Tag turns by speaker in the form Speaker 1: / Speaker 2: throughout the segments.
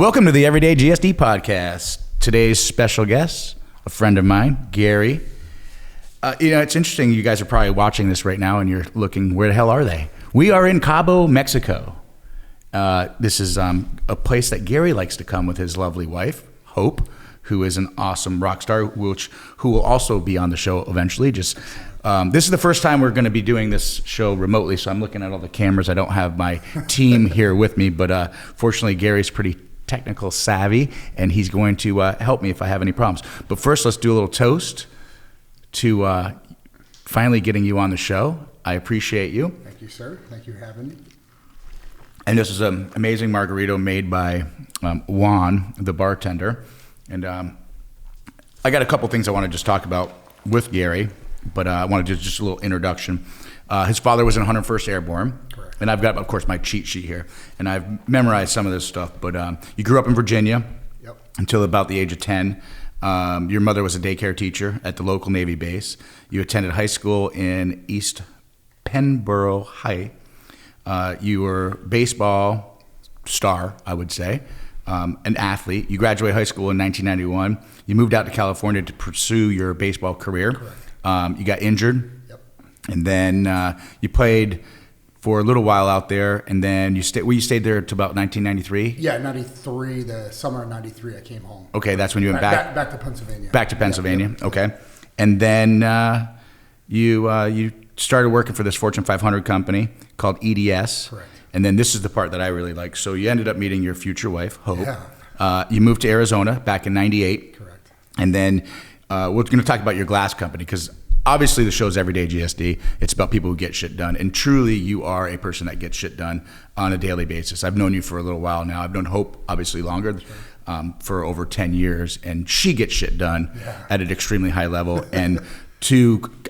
Speaker 1: Welcome to the Everyday GSD podcast. Today's special guest, a friend of mine, Gary. It's interesting. You guys are probably watching this right now and you're looking, where the hell are they? We are in Cabo, Mexico. This is a place that Gary likes to come with his lovely wife, Hope, who is an awesome rock star, who will also be on the show eventually. This is the first time we're going to be doing this show remotely, so I'm looking at all the cameras. I don't have my team here with me, but fortunately, Gary's pretty technical savvy, and he's going to help me if I have any problems. But first, let's do a little toast to finally getting you on the show. I appreciate you.
Speaker 2: Thank you, sir. Thank you for having me.
Speaker 1: And this is an amazing margarita made by Juan, the bartender. And I got a couple things I want to just talk about with Gary, but I want to do just a little introduction. His father was in 101st Airborne.
Speaker 2: Correct.
Speaker 1: And I've got, of course, my cheat sheet here. And I've memorized some of this stuff. But you grew up in Virginia until about the age of 10. Your mother was a daycare teacher at the local Navy base. You attended high school in East Penborough High. You were baseball star, I would say. An athlete. You graduated high school in 1991. You moved out to California to pursue your baseball career.
Speaker 2: Correct.
Speaker 1: You got injured, and then you played for a little while out there, and then you stayed there to about 1993.
Speaker 2: Yeah, 93. The summer of 93, I came home.
Speaker 1: Okay, that's when you went
Speaker 2: back to Pennsylvania.
Speaker 1: Back to Pennsylvania.
Speaker 2: Yep.
Speaker 1: Okay, and then you started working for this Fortune 500 company called EDS.
Speaker 2: Correct.
Speaker 1: And then this is the part that I really like. So you ended up meeting your future wife, Hope.
Speaker 2: Yeah.
Speaker 1: You moved to Arizona back in 98.
Speaker 2: Correct.
Speaker 1: And then we're going to talk about your glass company, because obviously the show's Everyday GSD. It's about people who get shit done. And truly, you are a person that gets shit done on a daily basis. I've known you for a little while now. I've known Hope, obviously, longer, for over 10 years. And she gets shit done at an extremely high level. And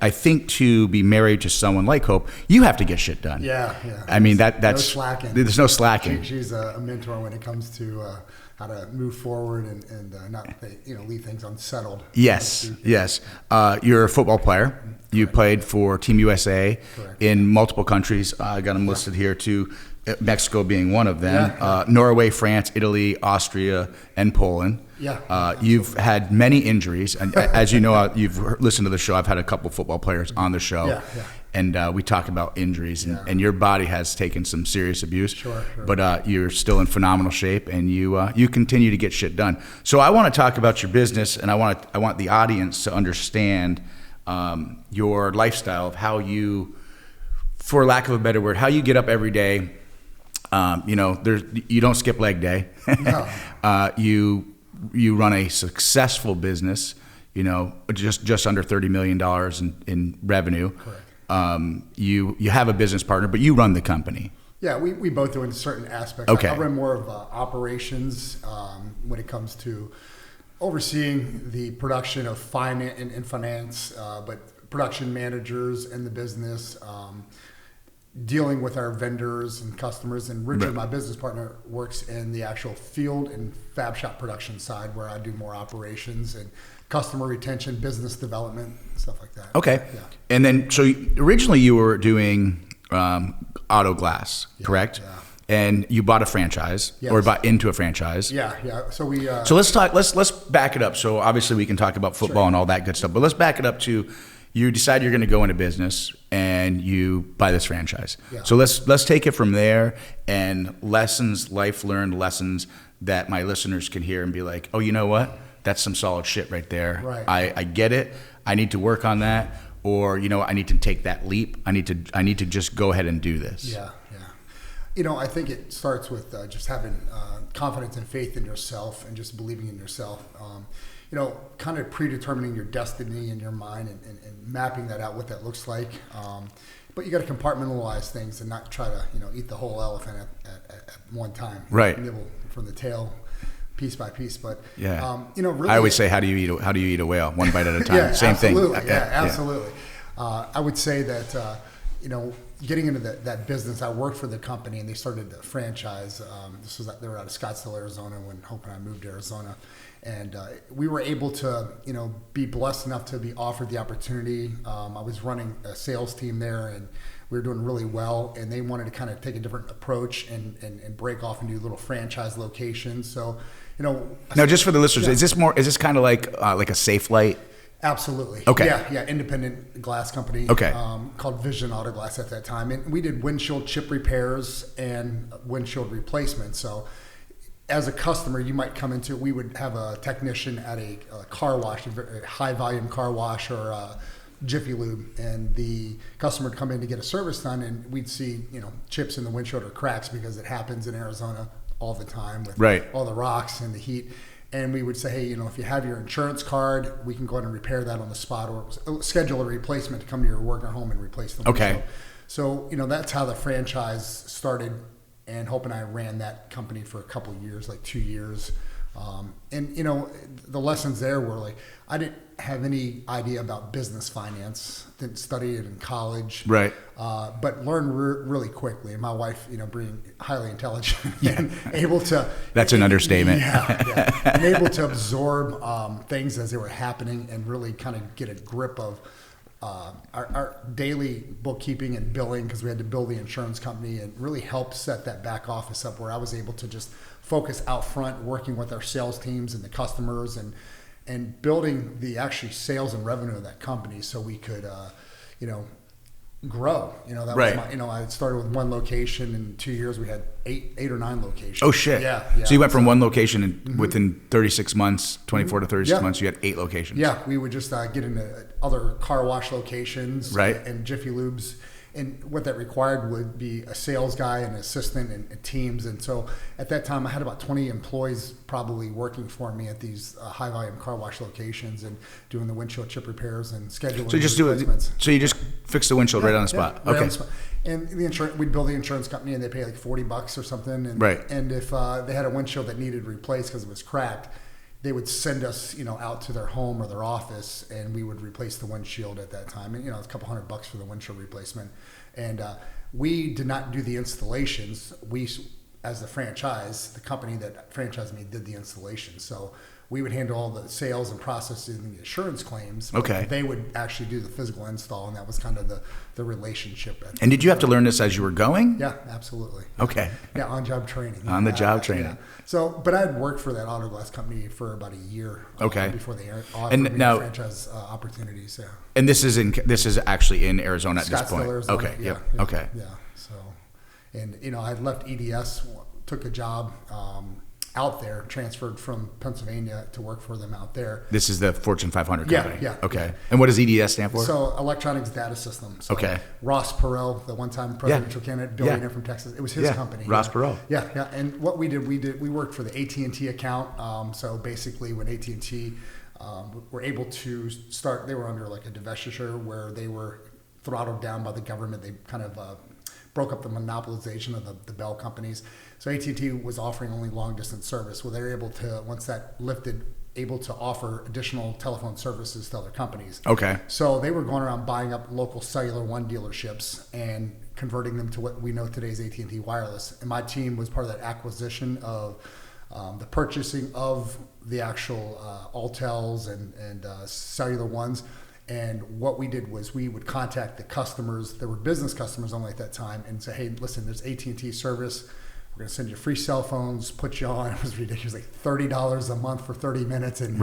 Speaker 1: I think to be married to someone like Hope, you have to get shit done.
Speaker 2: Yeah.
Speaker 1: I mean, that's
Speaker 2: no slacking.
Speaker 1: There's no slacking.
Speaker 2: She's a mentor when it comes to how to move forward and not leave things unsettled.
Speaker 1: Yes. You're a football player. You played for Team USA in multiple countries. I got them listed here too. Mexico being one of them. Norway, France, Italy, Austria, and Poland. You've had many injuries, and as you know, you've listened to the show. I've had a couple football players on the show, and we talk about injuries, and your body has taken some serious abuse.
Speaker 2: Sure.
Speaker 1: But you're still in phenomenal shape, and you continue to get shit done. So I want to talk about your business, and I want the audience to understand your lifestyle of how you, for lack of a better word, how you get up every day. You don't skip leg day.
Speaker 2: No.
Speaker 1: You run a successful business, just under $30 million in revenue.
Speaker 2: Correct.
Speaker 1: You have a business partner, but you run the company.
Speaker 2: Yeah, we both do in certain aspects.
Speaker 1: Okay.
Speaker 2: I run more of operations when it comes to overseeing the production of finance, but production managers in the business, dealing with our vendors and customers. And Richard, my business partner, works in the actual field and fab shop production side, where I do more operations and customer retention, business development, stuff like that.
Speaker 1: Okay.
Speaker 2: Yeah.
Speaker 1: And then, so originally you were doing auto glass, correct?
Speaker 2: Yeah.
Speaker 1: And you bought a franchise, or bought into a franchise.
Speaker 2: Yeah. So we.
Speaker 1: So let's talk. Let's back it up. So obviously we can talk about football and all that good stuff, but let's back it up to, you decide you're going to go into business and you buy this franchise. Yeah. So let's take it from there, and life learned lessons that my listeners can hear and be like, oh, you know what? That's some solid shit right there.
Speaker 2: Right.
Speaker 1: I get it. I need to work on that, or I need to take that leap. I need to just go ahead and do this.
Speaker 2: Yeah. I think it starts with just having confidence and faith in yourself, and just believing in yourself. Kind of predetermining your destiny in your mind and mapping that out, what that looks like. But you got to compartmentalize things and not try to, eat the whole elephant at one time.
Speaker 1: Right.
Speaker 2: Nibble from the tail, piece by piece. But
Speaker 1: really, I always say, how do you eat a whale? One bite at a time. Same
Speaker 2: absolutely.
Speaker 1: thing.
Speaker 2: Absolutely. I would say that getting into that business, I worked for the company, and they started the franchise. They were out of Scottsdale, Arizona, when Hope and I moved to Arizona. And we were able to, be blessed enough to be offered the opportunity. I was running a sales team there, and we were doing really well, and they wanted to kind of take a different approach and break off and do little franchise locations. So,
Speaker 1: Now, just for the listeners, is this kind of like a Safe Light?
Speaker 2: Absolutely.
Speaker 1: Okay.
Speaker 2: Yeah. Independent glass company.
Speaker 1: Okay.
Speaker 2: Called Vision Auto Glass at that time, and we did windshield chip repairs and windshield replacement. So, as a customer, you might come into. We would have a technician at a car wash, a high volume car wash, or a Jiffy Lube, and the customer would come in to get a service done, and we'd see chips in the windshield or cracks, because it happens in Arizona all the time with all the rocks and the heat. And we would say, hey, if you have your insurance card, we can go ahead and repair that on the spot, or schedule a replacement to come to your work or home and replace the windshield.
Speaker 1: Okay.
Speaker 2: So, that's how the franchise started, and Hope and I ran that company for a couple of years, like 2 years. And the lessons there were like, I didn't have any idea about business finance, didn't study it in college,
Speaker 1: right?
Speaker 2: But learned really quickly. And my wife, being highly intelligent and able to,
Speaker 1: that's an understatement.
Speaker 2: And able to absorb things as they were happening, and really kind of get a grip of our daily bookkeeping and billing, because we had to bill the insurance company, and really help set that back office up, where I was able to just focus out front, working with our sales teams and the customers, and building the actually sales and revenue of that company, so we could grow. That was I started with one location. In 2 years we had eight or nine locations.
Speaker 1: Oh shit.
Speaker 2: Yeah.
Speaker 1: So you went from one location, and within 36 months, 24 to 36 months, you had 8 locations.
Speaker 2: Yeah, we would just get into other car wash locations, and Jiffy Lubes. And what that required would be a sales guy, an assistant, and teams. And so at that time, I had about 20 employees probably working for me at these high volume car wash locations, and doing the windshield chip repairs and scheduling.
Speaker 1: So you just fix the windshield right on the spot.
Speaker 2: Right on the spot. And the insurance, we'd bill the insurance company, and they pay like $40 or something. And, and if they had a windshield that needed replaced because it was cracked, they would send us, out to their home or their office, and we would replace the windshield at that time. And, it's a couple $100 for the windshield replacement. And we did not do the installations. We, as the franchise, the company that franchised me, did the installation. So we would handle all the sales and processing the insurance claims.
Speaker 1: Okay.
Speaker 2: They would actually do the physical install, and that was kind of the relationship.
Speaker 1: And did you have to learn this as you were going?
Speaker 2: Yeah, absolutely.
Speaker 1: Okay.
Speaker 2: Yeah, on-job training.
Speaker 1: On the job training.
Speaker 2: Yeah. So, but I had worked for that auto glass company for about a year. Before they offered me franchise opportunities. Yeah.
Speaker 1: And this is actually in Arizona at this point.
Speaker 2: Arizona.
Speaker 1: Okay.
Speaker 2: Yeah.
Speaker 1: Okay.
Speaker 2: Yeah. So, and I left EDS, took a job out there, transferred from Pennsylvania to work for them out there.
Speaker 1: This is the Fortune 500 company?
Speaker 2: Yeah.
Speaker 1: Okay.
Speaker 2: Yeah.
Speaker 1: And what does EDS stand for?
Speaker 2: So Electronics Data Systems. So
Speaker 1: okay.
Speaker 2: Ross Perot, the one-time presidential candidate, billionaire from Texas, it was his company.
Speaker 1: Ross Perot.
Speaker 2: Yeah. And what we worked for the AT&T account. So basically when AT&T were able to start, they were under like a divestiture where they were throttled down by the government. They kind of broke up the monopolization of the Bell companies. So AT&T was offering only long distance service. Well, they were able to, once that lifted, able to offer additional telephone services to other companies.
Speaker 1: Okay.
Speaker 2: So they were going around buying up local Cellular One dealerships and converting them to what we know today as AT&T Wireless. And my team was part of that acquisition of the purchasing of the actual Altels and Cellular Ones. And what we did was we would contact the customers. There were business customers only at that time, and say, hey, listen, there's AT&T service. We're going to send you free cell phones, put you on. It was ridiculous, like $30 a month for 30 minutes. And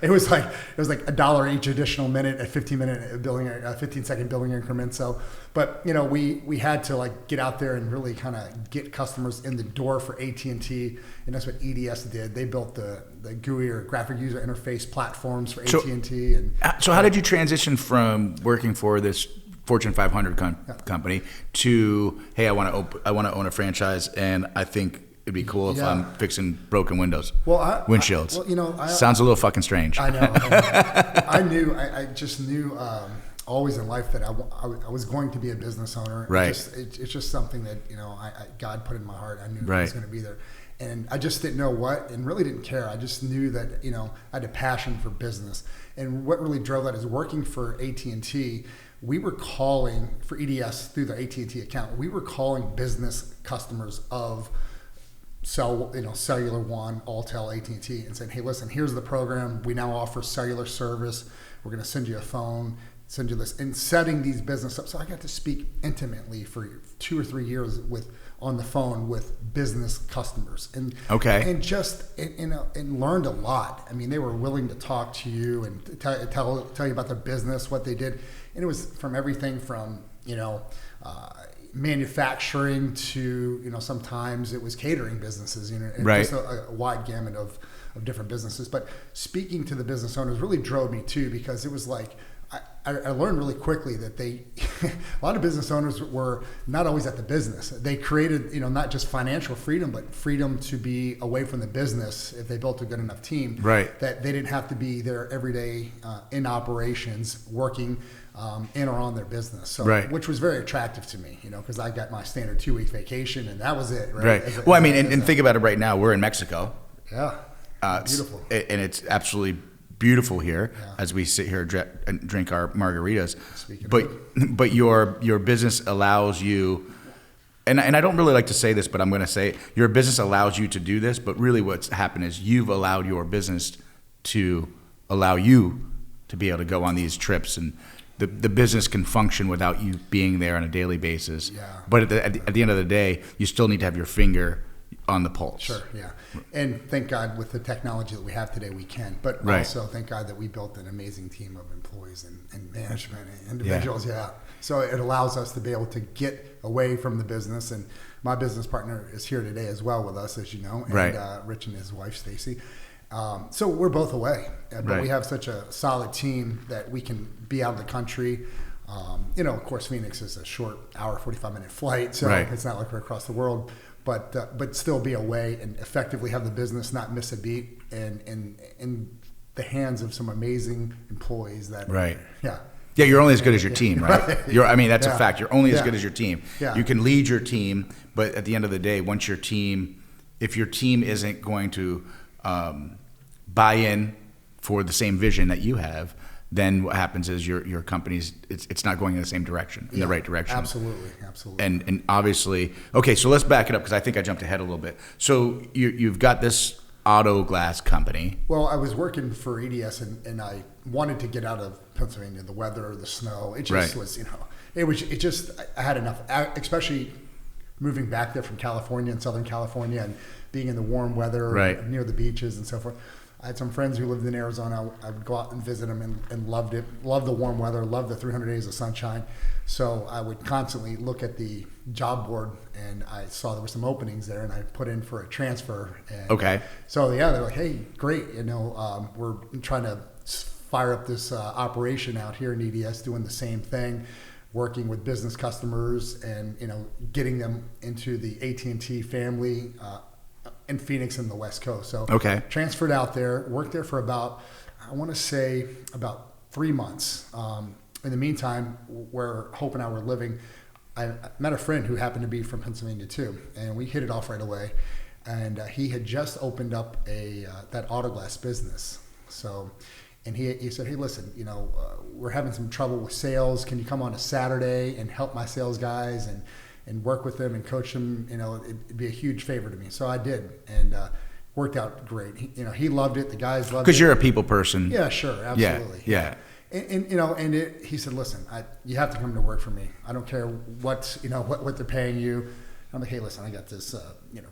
Speaker 2: it was like $1 each additional minute at 15-second billing increments. So, but we had to like get out there and really kind of get customers in the door for AT&T, and that's what EDS did. They built the GUI, or graphic user interface, platforms for AT&T. And
Speaker 1: so how did you transition from working for this Fortune 500 company to, hey, I want to own a franchise, and I think it'd be cool if I'm fixing broken windows, windshields. Sounds a little fucking strange.
Speaker 2: I know. I just knew always in life that I was going to be a business owner.
Speaker 1: Right.
Speaker 2: It's just something that God put in my heart. I knew it was going to be there. And I just didn't know what, and really didn't care. I just knew that, I had a passion for business. And what really drove that is working for AT&T. We were calling for EDS through the AT&T account. We were calling business customers of Cellular One, Altel, AT&T, and saying, hey, listen, here's the program. We now offer cellular service. We're going to send you a phone. send you this, and setting these business up. So I got to speak intimately for 2 or 3 years on the phone with business customers, and and learned a lot. I mean, they were willing to talk to you and tell you about their business, what they did, and it was from everything from manufacturing to sometimes it was catering businesses, and just a wide gamut of different businesses. But speaking to the business owners really drove me too, because it was like I learned really quickly that a lot of business owners were not always at the business. They created, not just financial freedom, but freedom to be away from the business if they built a good enough team.
Speaker 1: Right.
Speaker 2: That they didn't have to be there every day in operations, working in or on their business. So, which was very attractive to me, because I got my standard 2-week vacation and that was it. Right.
Speaker 1: And think about it right now. We're in Mexico.
Speaker 2: Yeah.
Speaker 1: Beautiful. And it's absolutely beautiful here as we sit here and drink our margaritas. But your business allows you, and I don't really like to say this, but I'm going to say it, your business allows you to do this. But really, what's happened is you've allowed your business to allow you to be able to go on these trips, and the business can function without you being there on a daily basis. Yeah. But at the end of the day, you still need to have your finger on the pulse.
Speaker 2: Sure, yeah. And thank God with the technology that we have today, we can. But also thank God that we built an amazing team of employees and management and individuals. Yeah. So it allows us to be able to get away from the business. And my business partner is here today as well with us, as you know, and Rich and his wife, Stacy. So we're both away. But we have such a solid team that we can be out of the country. Of course, Phoenix is a short hour, 45-minute flight. So it's not like we're across the world. But still be away and effectively have the business not miss a beat, and in the hands of some amazing employees that
Speaker 1: you're only as good as your team, right? That's a fact. You're only as good as your team. You can lead your team, but at the end of the day, if your team isn't going to buy in for the same vision that you have, then what happens is your company's it's not going in the same direction, in the right direction.
Speaker 2: Absolutely.
Speaker 1: And obviously, okay, so let's back it up because I think I jumped ahead a little bit. So you've got this auto glass company.
Speaker 2: Well, I was working for EDS and I wanted to get out of Pennsylvania, the weather, the snow. It just was, I had enough, especially moving back there from California and Southern California and being in the warm weather near the beaches and so forth. I had some friends who lived in Arizona. I would go out and visit them and loved it. Loved the warm weather. Loved the 300 days of sunshine. So I would constantly look at the job board, and I saw there were some openings there, and I put in for a transfer. And so they're like, "Hey, great! We're trying to fire up this operation out here in EDS, doing the same thing, working with business customers, and getting them into the AT&T family." In Phoenix and the West Coast. So transferred out there, worked there for about 3 months. In the meantime, where Hope and I were living, I met a friend who happened to be from Pennsylvania too, and we hit it off right away. And he had just opened up that auto glass business. So, and he said, "Hey, listen, we're having some trouble with sales. Can you come on a Saturday and help my sales guys and work with them and coach them? It'd be a huge favor to me." So I did, and worked out great. He loved it. The guys loved it.
Speaker 1: Because you're a people person.
Speaker 2: Yeah, sure, absolutely.
Speaker 1: Yeah.
Speaker 2: And he said, "Listen, you have to come to work for me. I don't care what they're paying you." I'm like, "Hey, listen, I got this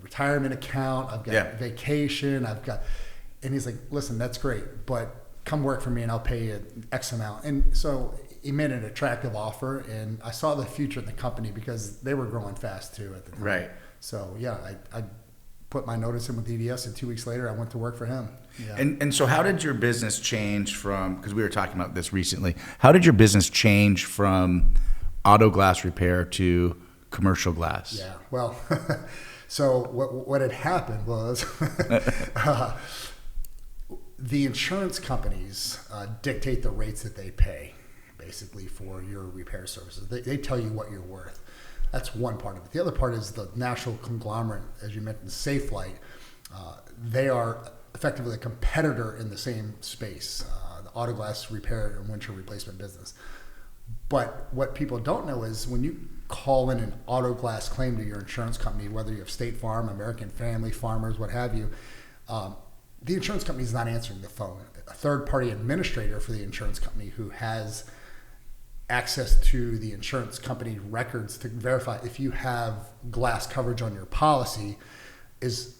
Speaker 2: retirement account. I've got vacation. And he's like, "Listen, that's great, but come work for me and I'll pay you X amount." And so he made an attractive offer, and I saw the future in the company because they were growing fast too at the time.
Speaker 1: Right.
Speaker 2: So I put my notice in with EDS, and 2 weeks later I went to work for him. Yeah.
Speaker 1: And so how did your business change from, because we were talking about this recently, how did your business change from auto glass repair to commercial glass?
Speaker 2: Yeah, well, so what had happened was the insurance companies dictate the rates that they pay, basically, for your repair services. They tell you what you're worth. That's one part of it. The other part is the national conglomerate, as you mentioned, Safelite. They are effectively a competitor in the same space, the auto glass repair and windshield replacement business. But what people don't know is when you call in an auto glass claim to your insurance company, whether you have State Farm, American Family, Farmers, what have you, the insurance company is not answering the phone. A third-party administrator for the insurance company who has access to the insurance company records to verify if you have glass coverage on your policy is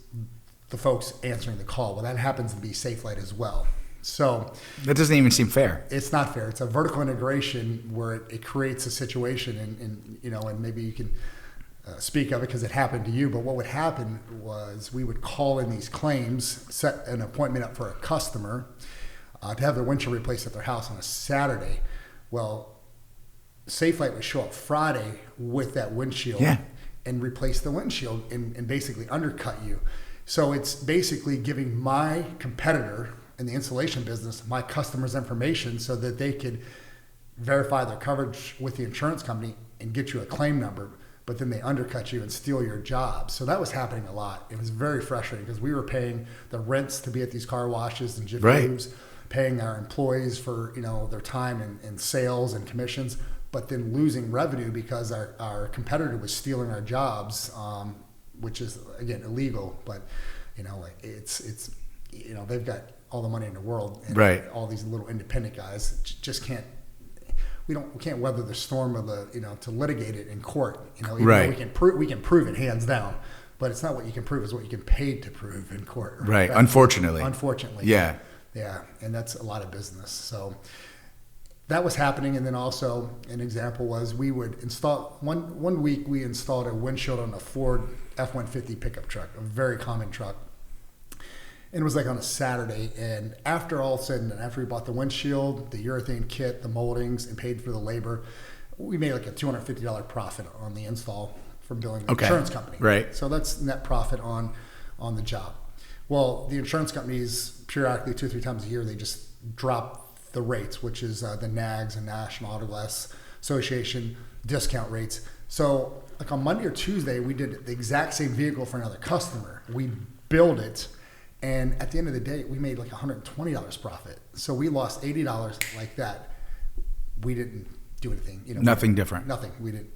Speaker 2: the folks answering the call. Well, that happens to be SafeLight as well. So
Speaker 1: that doesn't even seem fair.
Speaker 2: It's not fair. It's a vertical integration where it creates a situation, and maybe you can speak of it because it happened to you. But what would happen was we would call in these claims, set an appointment up for a customer to have their windshield replaced at their house on a Saturday. Well, SafeLight would show up Friday with that windshield and replace the windshield and basically undercut you. So it's basically giving my competitor in the installation business my customer's information so that they could verify their coverage with the insurance company and get you a claim number, but then they undercut you and steal your job. So that was happening a lot. It was very frustrating because we were paying the rents to be at these car washes and Jiffy Lubes, paying our employees for their time and sales and commissions, but then losing revenue because our competitor was stealing our jobs, which is again illegal. But it's they've got all the money in the world, and all these little independent guys just can't. We can't weather the storm of to litigate it in court. Even though we can prove it hands down, but it's not what you can prove; it's what you can pay to prove in court.
Speaker 1: Right. Unfortunately.
Speaker 2: Yeah. Yeah, and that's a lot of business. So that was happening, and then also an example was we would install one week we installed a windshield on a Ford F-150 pickup truck, a very common truck. And it was like on a Saturday, and after all said and done, after we bought the windshield, the urethane kit, the moldings, and paid for the labor, we made like a $250 profit on the install from billing the insurance company.
Speaker 1: Right.
Speaker 2: So that's net profit on the job. Well, the insurance companies periodically 2 or 3 times a year, they just drop the rates, which is the NAGS and National Auto Glass Association discount rates. So like on Monday or Tuesday, we did the exact same vehicle for another customer. We billed it. And at the end of the day, we made like $120 profit. So we lost $80 like that. We didn't do anything.
Speaker 1: Nothing different.
Speaker 2: Nothing. We didn't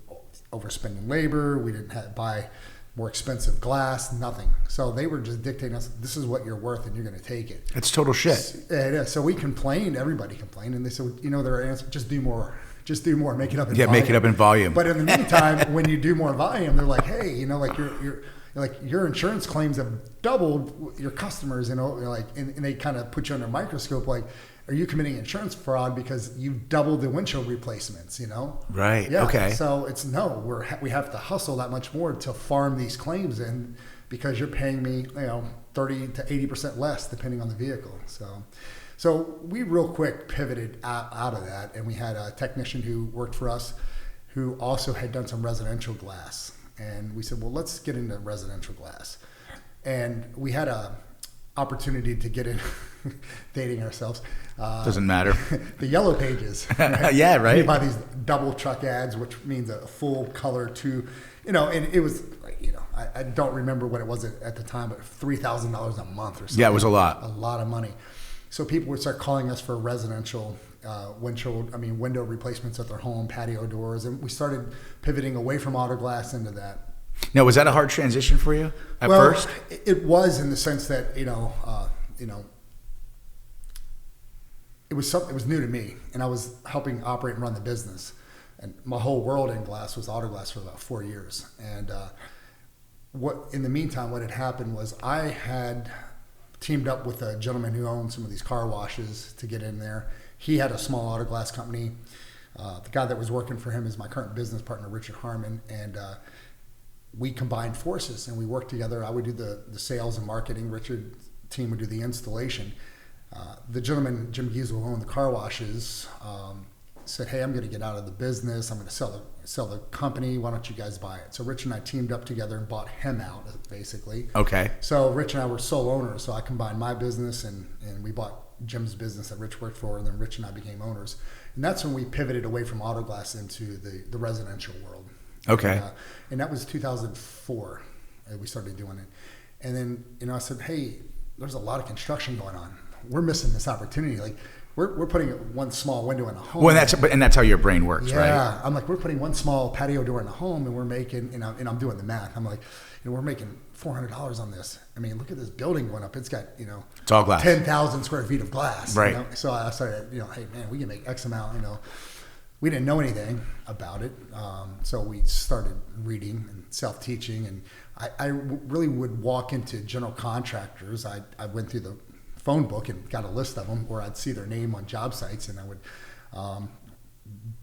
Speaker 2: overspend in labor. We didn't buy more expensive glass. Nothing. So they were just dictating us, this is what you're worth and you're going to take it.
Speaker 1: It's total shit.
Speaker 2: It is. So we complained. Everybody complained. And they said, their answer, just do more. Just do more. Make it up in volume.
Speaker 1: Make it up in volume.
Speaker 2: But in the meantime, when you do more volume, they're like, hey, your insurance claims have doubled your customers, and they kind of put you under a microscope. Like, are you committing insurance fraud because you've doubled the windshield replacements?
Speaker 1: Right.
Speaker 2: Yeah.
Speaker 1: Okay.
Speaker 2: So it's we have to hustle that much more to farm these claims in because you're paying me 30 to 80% less depending on the vehicle. So we real quick pivoted out of that, and we had a technician who worked for us who also had done some residential glass. And we said, well, let's get into residential glass. And we had a opportunity to get in, dating ourselves.
Speaker 1: Doesn't matter.
Speaker 2: The yellow pages. Right?
Speaker 1: Yeah, right.
Speaker 2: You buy these double truck ads, which means a full color and it was, I don't remember what it was at the time, but $3,000 a month or something.
Speaker 1: Yeah, it was a lot.
Speaker 2: A lot of money. So people would start calling us for residential window replacements at their home, patio doors, and we started pivoting away from auto glass into that.
Speaker 1: Now, was that a hard transition for you at first?
Speaker 2: It was, in the sense that it was new to me, and I was helping operate and run the business, and my whole world in glass was auto glass for about 4 years. And in the meantime, what had happened was I had teamed up with a gentleman who owned some of these car washes to get in there. He had a small auto glass company. The guy that was working for him is my current business partner, Richard Harmon, and we combined forces and we worked together. I would do the sales and marketing. Richard's team would do the installation. The gentleman, Jim Gies, who owned the car washes, said, hey, I'm going to get out of the business. I'm going to sell the company. Why don't you guys buy it? So Rich and I teamed up together and bought him out, basically.
Speaker 1: Okay.
Speaker 2: So Rich and I were sole owners. So I combined my business and we bought Jim's business that Rich worked for, and then Rich and I became owners. And that's when we pivoted away from auto glass into the residential world.
Speaker 1: Okay.
Speaker 2: And that was 2004. We started doing it. And then, I said, hey, there's a lot of construction going on. We're missing this opportunity. Like, we're putting one small window in a home.
Speaker 1: Well, that's how your brain works, right?
Speaker 2: Yeah. I'm like, we're putting one small patio door in a home, and we're making, and I'm doing the math. I'm like, we're making $400 on this. I mean, look at this building going up. It's got,
Speaker 1: it's all glass.
Speaker 2: 10,000 square feet of glass.
Speaker 1: Right.
Speaker 2: So I started, hey man, we can make X amount, we didn't know anything about it. So we started reading and self-teaching, and I really would walk into general contractors. I went through the phone book and got a list of them where I'd see their name on job sites, and I would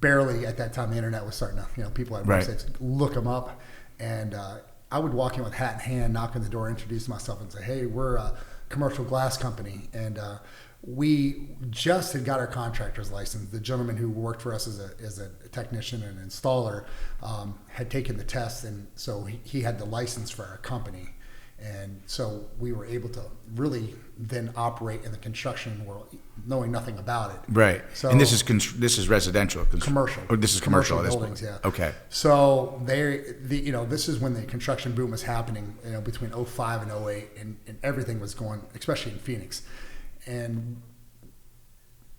Speaker 2: barely at that time the internet was starting to, people had websites, look them up, and I would walk in with hat in hand, knock on the door, introduce myself, and say, "Hey, we're a commercial glass company," and we just had got our contractor's license. The gentleman who worked for us as a technician and installer had taken the test, and so he had the license for our company. And so we were able to really then operate in the construction world, knowing nothing about it.
Speaker 1: Right.
Speaker 2: So,
Speaker 1: and this is residential.
Speaker 2: Commercial.
Speaker 1: Oh, this is commercial
Speaker 2: buildings, yeah.
Speaker 1: Okay.
Speaker 2: So this is when the construction boom was happening, between 2005 and 2008, and everything was going, especially in Phoenix. And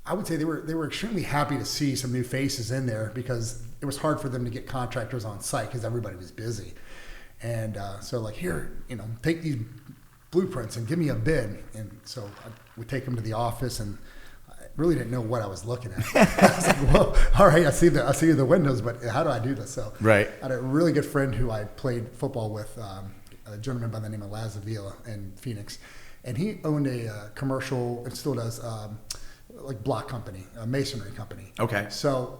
Speaker 2: I would say they were extremely happy to see some new faces in there, because it was hard for them to get contractors on site because everybody was busy. And so like, here, take these blueprints and give me a bid. And so I would take them to the office, and I really didn't know what I was looking at. I was like, whoa, all right, I see the windows, but how do I do this? So
Speaker 1: right.
Speaker 2: I had a really good friend who I played football with, a gentleman by the name of Laz Avila in Phoenix. And he owned a commercial, and still does, like block company, a masonry company.
Speaker 1: Okay.
Speaker 2: So,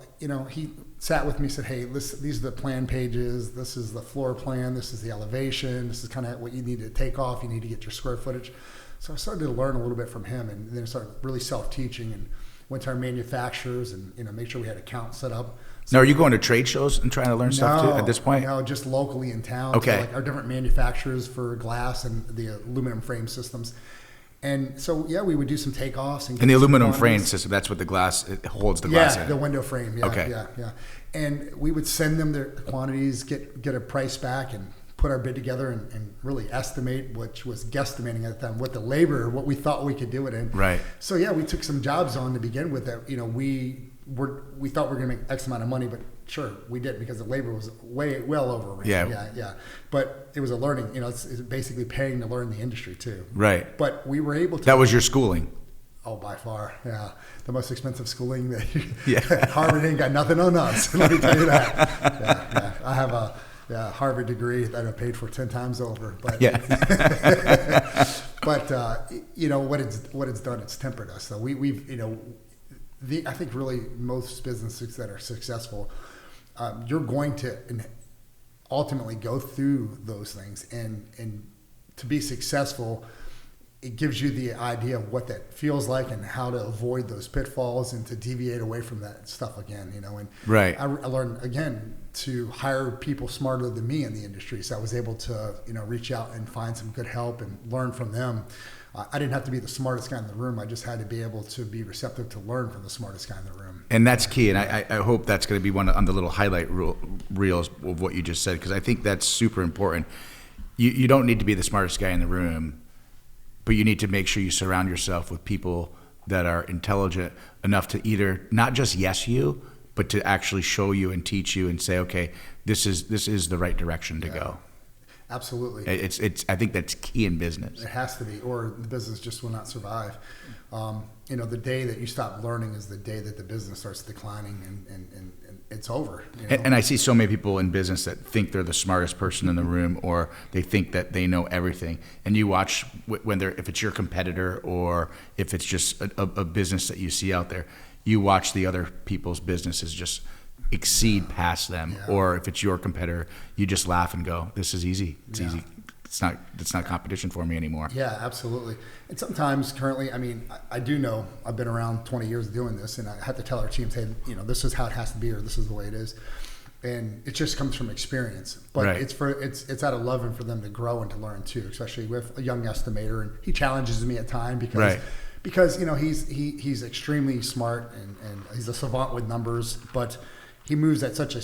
Speaker 2: he sat with me, said, "Hey, these are the plan pages. This is the floor plan. This is the elevation. This is kind of what you need to take off. You need to get your square footage." So I started to learn a little bit from him, and then I started really self-teaching and went to our manufacturers and, make sure we had accounts set up. So,
Speaker 1: now, are you going to trade shows and trying to learn stuff too at this point?
Speaker 2: No, just locally in town.
Speaker 1: Okay.
Speaker 2: So like our different manufacturers for glass and the aluminum frame systems. And so, we would do some takeoffs. And
Speaker 1: the aluminum frame system, that's what the glass, it holds the glass in.
Speaker 2: Yeah, the window frame. Yeah,
Speaker 1: okay.
Speaker 2: Yeah. And we would send them their quantities, get a price back, and put our bid together and really estimate, which was guesstimating at the time, what the labor, what we thought we could do it in.
Speaker 1: Right.
Speaker 2: So, we took some jobs on to begin with that, we thought we were going to make X amount of money, but sure, we did, because the labor was well over range. Yeah. But it was a learning, it's basically paying to learn the industry too.
Speaker 1: Right.
Speaker 2: But we were able to.
Speaker 1: That was your schooling.
Speaker 2: Oh, by far, yeah. The most expensive schooling that Harvard ain't got nothing on us. Let me tell you that. Yeah. I have a Harvard degree that I paid for 10 times over. But but what it's done, it's tempered us. So we've I think really most businesses that are successful, you're going to ultimately go through those things, and to be successful, it gives you the idea of what that feels like and how to avoid those pitfalls and to deviate away from that stuff again, And
Speaker 1: right.
Speaker 2: I learned again to hire people smarter than me in the industry, so I was able to reach out and find some good help and learn from them. I didn't have to be the smartest guy in the room. I just had to be able to be receptive to learn from the smartest guy in the room.
Speaker 1: And that's key. And I hope that's going to be one on the little highlight reels of what you just said, because I think that's super important. You don't need to be the smartest guy in the room, but you need to make sure you surround yourself with people that are intelligent enough to either not just yes you, but to actually show you and teach you and say, okay, this is the right direction to go.
Speaker 2: Absolutely.
Speaker 1: It's. I think that's key in business.
Speaker 2: It has to be, or the business just will not survive. The day that you stop learning is the day that the business starts declining, and it's over.
Speaker 1: And I see so many people in business that think they're the smartest person in the room, or they think that they know everything. And you watch if it's your competitor or if it's just a business that you see out there, you watch the other people's businesses just exceed past them, or if it's your competitor, you just laugh and go, "This is easy. It's easy. It's not competition for me anymore." Yeah,
Speaker 2: absolutely. And sometimes, currently, I do know I've been around 20 years doing this, and I have to tell our teams, "Hey, this is how it has to be, or this is the way it is." And it just comes from experience, but
Speaker 1: right.
Speaker 2: it's out of love and for them to grow and to learn too, especially with a young estimator, and he challenges me at times because.
Speaker 1: Right.
Speaker 2: Because he's extremely smart and he's a savant with numbers, but he moves at such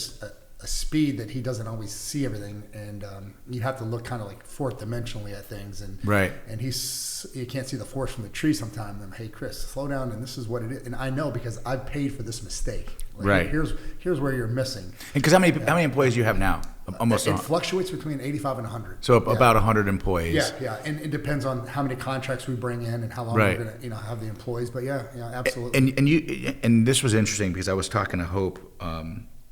Speaker 2: a speed that he doesn't always see everything, and you have to look kind of like fourth dimensionally at things, and
Speaker 1: right.
Speaker 2: And you can't see the forest from the tree sometimes. And hey, Chris, slow down, and this is what it is. And I know because I've paid for this mistake. Like,
Speaker 1: right.
Speaker 2: Here's where you're missing.
Speaker 1: And because how many employees do you have now? Almost.
Speaker 2: It fluctuates between 85 and 100.
Speaker 1: So about 100 employees.
Speaker 2: Yeah, and it depends on how many contracts we bring in and how long we're going to have the employees. But yeah, absolutely.
Speaker 1: And this was interesting because I was talking to Hope.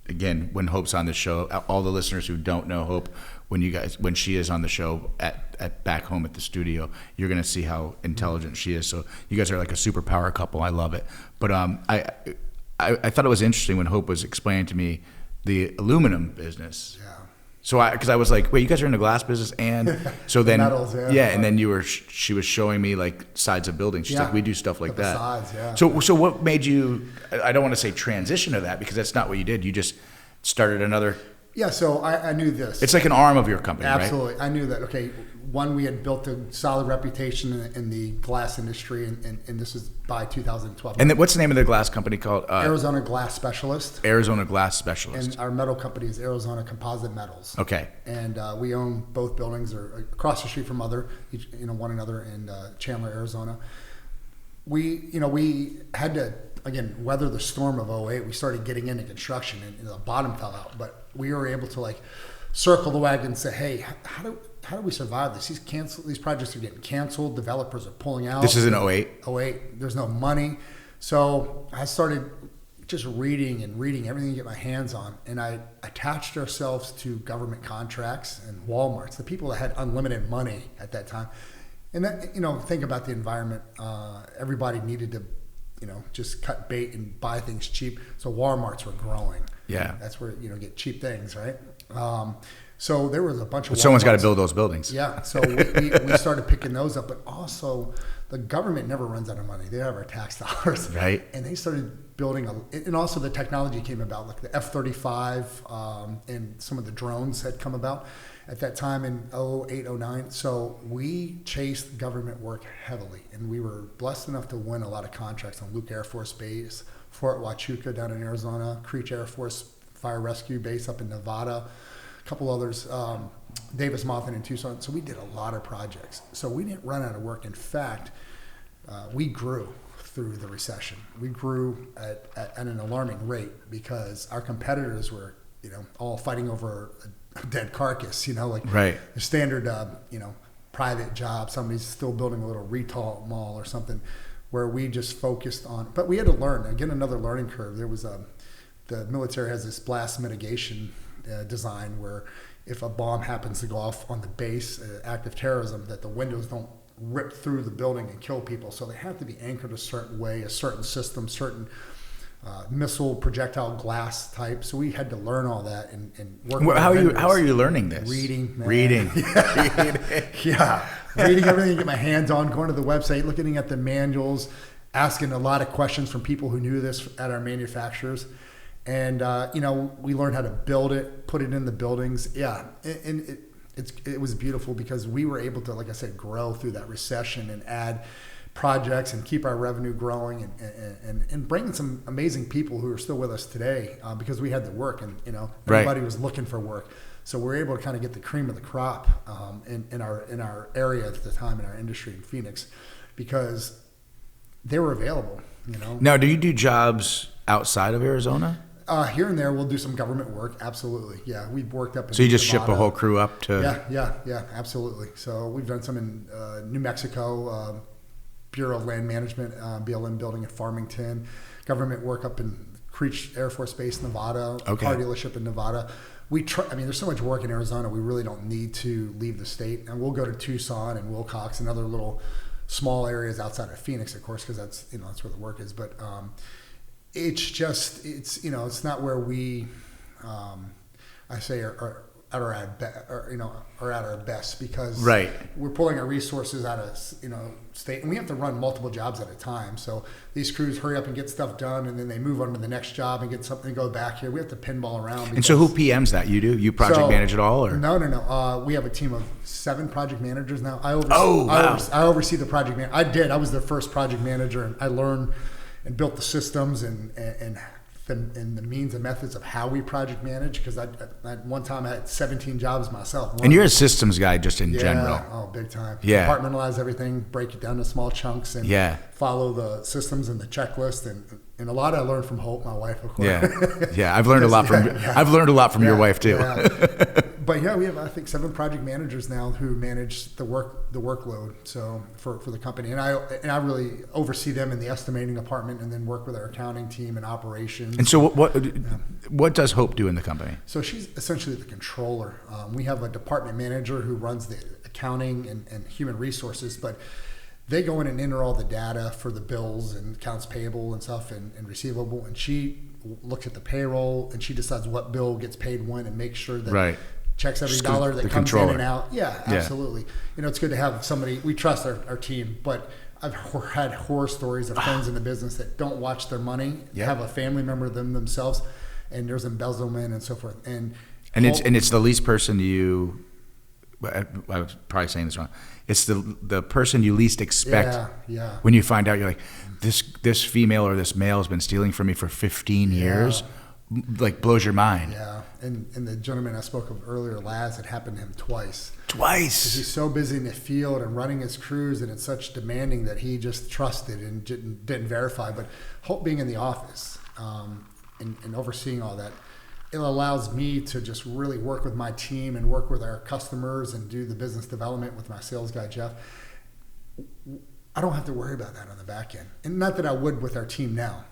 Speaker 1: Again, when Hope's on the show, all the listeners who don't know Hope, when she is on the show at back home at the studio, you're going to see how intelligent she is. So you guys are like a superpower couple. I love it. But I thought it was interesting when Hope was explaining to me the aluminum business.
Speaker 2: Yeah.
Speaker 1: So because I was like, wait, you guys are in the glass business, and so then
Speaker 2: metals,
Speaker 1: and then she was showing me like sides of buildings. She's like, we do stuff like that.
Speaker 2: Sides, yeah.
Speaker 1: So what made you? I don't want to say transition to that because that's not what you did. You just started another.
Speaker 2: Yeah. So I knew this.
Speaker 1: It's like an arm of your company,
Speaker 2: Absolutely.
Speaker 1: right?
Speaker 2: I knew that. Okay. One, we had built a solid reputation in the glass industry, and this is by 2012.
Speaker 1: And what's the name of the glass company called?
Speaker 2: Arizona Glass Specialist.
Speaker 1: Arizona Glass Specialist.
Speaker 2: And our metal company is Arizona Composite Metals.
Speaker 1: Okay.
Speaker 2: And we own both buildings, or across the street from one another in Chandler, Arizona. We had to, again, weather the storm of 2008. We started getting into construction, and the bottom fell out. But we were able to circle the wagon and say, hey, how do we survive this? These projects are getting canceled. Developers are pulling out.
Speaker 1: This is in 2008?
Speaker 2: 2008. There's no money. So I started just reading everything to get my hands on. And I attached ourselves to government contracts and Walmarts, the people that had unlimited money at that time. And that, think about the environment. Everybody needed to, just cut bait and buy things cheap. So Walmarts were growing.
Speaker 1: Yeah.
Speaker 2: That's where, get cheap things, right? So there was a bunch of.
Speaker 1: But someone's got to build those buildings.
Speaker 2: Yeah, so we started picking those up, but also the government never runs out of money. They have our tax dollars,
Speaker 1: right?
Speaker 2: And they started building and also the technology came about, like the F-35 and some of the drones had come about at that time in 2008, 2009. So we chased government work heavily, and we were blessed enough to win a lot of contracts on Luke Air Force Base, Fort Huachuca down in Arizona, Creech Air Force Fire Rescue Base up in Nevada. Couple others, Davis Monthan in Tucson. So we did a lot of projects. So we didn't run out of work. In fact, we grew through the recession. We grew at an alarming rate because our competitors were, all fighting over a dead carcass,
Speaker 1: right.
Speaker 2: The standard, private job. Somebody's still building a little retail mall or something where we just focused on, but we had to learn, again, another learning curve. There was the military has this blast mitigation design where if a bomb happens to go off on the base, active terrorism, that the windows don't rip through the building and kill people. So they have to be anchored a certain way, a certain system, certain missile projectile glass type. So we had to learn all that and work.
Speaker 1: How are you learning this?
Speaker 2: Reading, man.
Speaker 1: Reading.
Speaker 2: Yeah, reading everything, get my hands on, going to the website, looking at the manuals, asking a lot of questions from people who knew this at our manufacturers. And, we learned how to build it, put it in the buildings. Yeah. And it was beautiful because we were able to, like I said, grow through that recession and add projects and keep our revenue growing and bring in some amazing people who are still with us today because we had the work and, everybody was looking for work. So we're able to kind of get the cream of the crop in our area at the time in our industry in Phoenix because they were available,
Speaker 1: Now, do you do jobs outside of Arizona?
Speaker 2: Here and there, we'll do some government work. Absolutely. Yeah. We've worked up in
Speaker 1: So you just
Speaker 2: Nevada.
Speaker 1: ship a whole crew up to...
Speaker 2: Yeah. Absolutely. So we've done some in New Mexico, Bureau of Land Management, BLM building at Farmington, government work up in Creech Air Force Base, Nevada, car dealership in Nevada. There's so much work in Arizona, we really don't need to leave the state. And we'll go to Tucson and Wilcox and other little small areas outside of Phoenix, of course, because that's where the work is. But it's not where we, I say are at our best because we're pulling our resources out of state, and we have to run multiple jobs at a time. So these crews hurry up and get stuff done, and then they move on to the next job and get something, go back here. We have to pinball around.
Speaker 1: And so who PMs that? You do? You project manage it all, or
Speaker 2: no? We have a team of 7 project managers now. I oversee the project I was their first project manager, and I learned and built the systems and the means and methods of how we project manage, because I one time I had 17 jobs myself.
Speaker 1: And you're a systems guy just in general.
Speaker 2: Oh, big time.
Speaker 1: Yeah.
Speaker 2: Compartmentalize everything, break it down to small chunks, and follow the systems and the checklist. And a lot I learned from Hope, my wife, of course.
Speaker 1: Yeah. I've learned a lot from your wife too.
Speaker 2: But yeah, we have, I think, 7 project managers now who manage the workload. So for the company, and I really oversee them in the estimating department, and then work with our accounting team and operations.
Speaker 1: And so what does Hope do in the company?
Speaker 2: So she's essentially the controller. We have a department manager who runs the accounting and human resources, but they go in and enter all the data for the bills and accounts payable and stuff and receivable, and she looks at the payroll, and she decides what bill gets paid when, and makes sure that checks every dollar that comes in and out. Yeah, absolutely. It's good to have somebody, we trust our team, but I've had horror stories of friends in the business that don't watch their money, have a family member themselves, and there's embezzlement and so forth. And
Speaker 1: it's the least person I was probably saying this wrong. It's the person you least expect. When you find out, you're like, this female or this male has been stealing from me for 15 years. Like, blows your mind. Yeah.
Speaker 2: And the gentleman I spoke of earlier, Laz, it happened to him twice.
Speaker 1: Because
Speaker 2: he's so busy in the field and running his crews, and it's such demanding that he just trusted and didn't verify. But Hope being in the office and overseeing all that, it allows me to just really work with my team and work with our customers and do the business development with my sales guy, Jeff. I don't have to worry about that on the back end. And not that I would with our team now.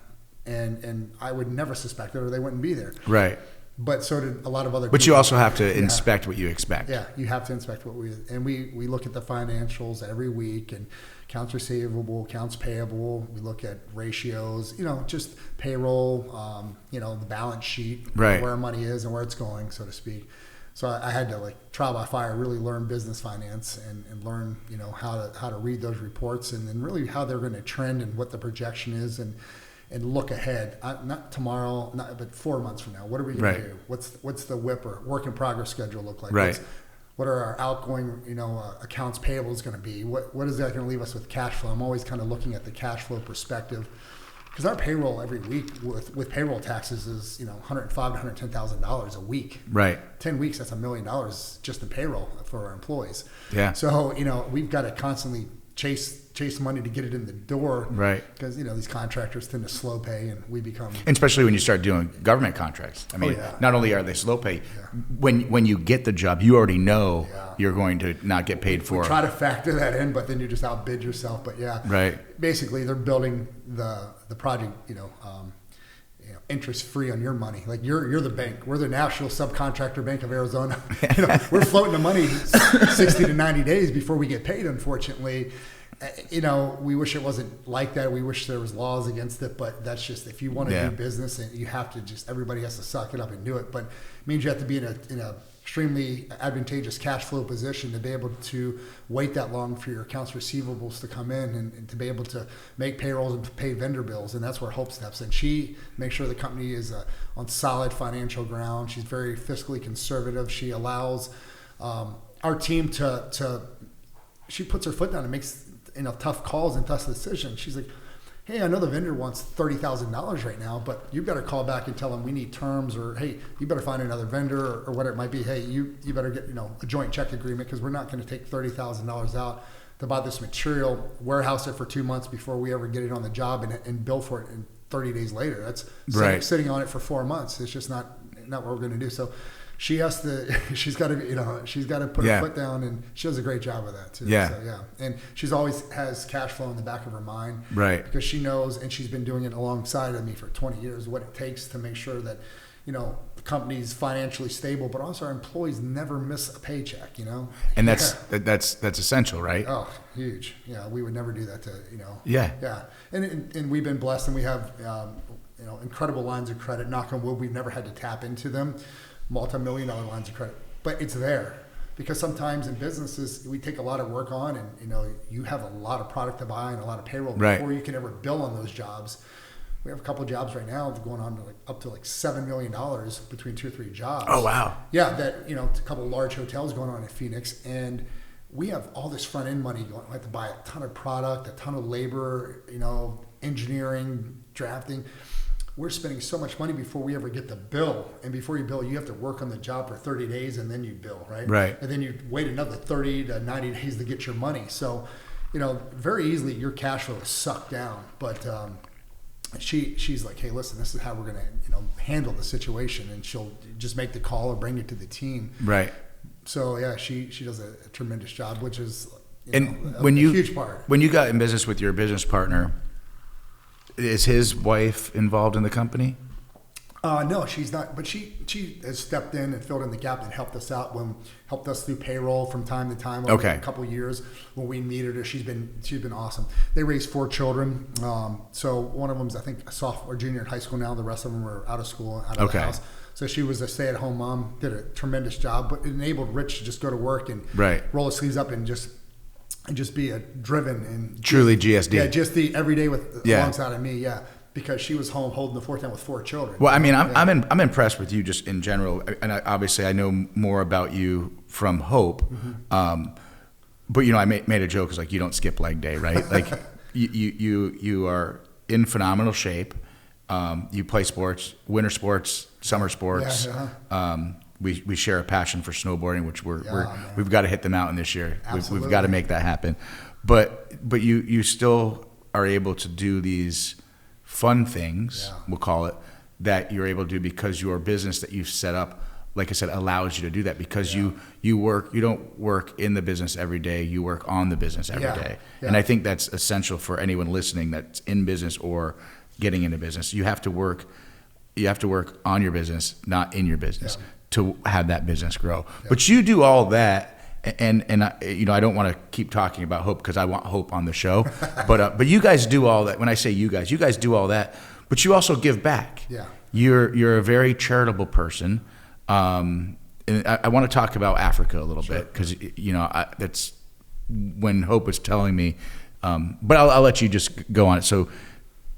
Speaker 2: And I would never suspect it, or they wouldn't be there.
Speaker 1: Right.
Speaker 2: But so did a lot of other
Speaker 1: But
Speaker 2: people.
Speaker 1: you also have to inspect what you expect.
Speaker 2: Yeah, you have to inspect what we look at the financials every week, and accounts receivable, accounts payable. We look at ratios, just payroll, the balance sheet, where our money is and where it's going, so to speak. So I had to trial by fire, really learn business finance and learn, how to read those reports, and then really how they're going to trend and what the projection is, and look ahead, not tomorrow, but 4 months from now. What are we going to do? What's the WIP or work in progress schedule look like?
Speaker 1: Right.
Speaker 2: What are our outgoing, accounts payable going to be? What is that going to leave us with cash flow? I'm always kind of looking at the cash flow perspective, because our payroll every week with payroll taxes is $105,000 to $110,000 a week. Right. 10 weeks, that's $1 million just in payroll for our employees. Yeah. So we've got to constantly chase money to get it in the door, right? Because these contractors tend to slow pay, and we become,
Speaker 1: and especially when you start doing government contracts. I mean, not only are they slow pay, when you get the job, you already know you're going to not get paid for.
Speaker 2: We try to factor that in, but then you just outbid yourself. But basically they're building the project, interest free on your money. Like you're the bank. We're the National Subcontractor Bank of Arizona. We're floating the money 60 to 90 days before we get paid, unfortunately. We wish it wasn't like that. We wish there was laws against it, but that's just, if you want to do business, and you have to everybody has to suck it up and do it. But it means you have to be in a extremely advantageous cash flow position to be able to wait that long for your accounts receivables to come in, and to be able to make payrolls and pay vendor bills. And that's where Hope steps in. She makes sure the company is on solid financial ground. She's very fiscally conservative. She allows our team to she puts her foot down and makes tough calls and tough decisions. She's like, hey, I know the vendor wants $30,000 right now, but you better call back and tell them we need terms, or hey, you better find another vendor, or whatever it might be. Hey, you better get a joint check agreement, because we're not going to take $30,000 out to buy this material, warehouse it for 2 months before we ever get it on the job, and bill for it in 30 days later. That's sitting on it for 4 months. It's just not what we're going to do. So she's got to put her foot down, and she does a great job of that too. Yeah. So, and she's always has cash flow in the back of her mind, right? Because she knows, and she's been doing it alongside of me for 20 years, what it takes to make sure that, the company's financially stable, but also our employees never miss a paycheck,
Speaker 1: And that's essential, right?
Speaker 2: Oh, huge. Yeah. We would never do that to, Yeah. And we've been blessed, and we have, incredible lines of credit. Knock on wood, we've never had to tap into them. Multi-million-dollar lines of credit, but it's there, because sometimes in businesses we take a lot of work on, and you have a lot of product to buy and a lot of payroll before you can ever bill on those jobs. We have a couple of jobs right now going on to up to $7 million between 2 or 3 jobs. Oh wow! Yeah, that a couple of large hotels going on in Phoenix, and we have all this front end money going. We have to buy a ton of product, a ton of labor, engineering, drafting. we're spending so much money before we ever get the bill. And before you bill, you have to work on the job for 30 days and then you bill, right?
Speaker 1: Right.
Speaker 2: And then you wait another 30 to 90 days to get your money. So, very easily your cash flow is sucked down. But she's like, hey, listen, this is how we're going to, handle the situation. And she'll just make the call or bring it to the team.
Speaker 1: Right.
Speaker 2: So, yeah, she does a tremendous job, which is a huge part.
Speaker 1: When you got in business with your business partner, is his wife involved in the company?
Speaker 2: No, she's not. But she has stepped in and filled in the gap and helped us out helped us through payroll from time to time over a couple of years when we needed her. She's been awesome. They raised 4 children. So one of them's I think a sophomore, junior in high school now. The rest of them are out of school, out of the house. So she was a stay-at-home mom. Did a tremendous job, but it enabled Rich to just go to work and roll his sleeves up and just be driven and
Speaker 1: truly GSD.
Speaker 2: Yeah, just the every day alongside of me. Yeah, because she was home holding the fort down with 4 children.
Speaker 1: Well, I mean, I'm impressed with you just in general, and obviously I know more about you from Hope. Mm-hmm. But I made a joke. It's like you don't skip leg day, right? Like you are in phenomenal shape. You play sports, winter sports, summer sports. Yeah. We share a passion for snowboarding, which we've got to hit the mountain this year. We've got to make that happen. But you still are able to do these fun things, we'll call it, that you're able to do because your business that you've set up, like I said, allows you to do that because you don't work in the business every day, you work on the business every day. Yeah. And I think that's essential for anyone listening that's in business or getting into business. You have to work on your business, not in your business. Yeah. To have that business grow. Yep. But you do all that, and I don't want to keep talking about Hope because I want Hope on the show. but you guys do all that. When I say you guys do all that, but you also give back. Yeah. You're a very charitable person. And I want to talk about Africa a little bit because that's when Hope was telling me. But I'll let you just go on it. So.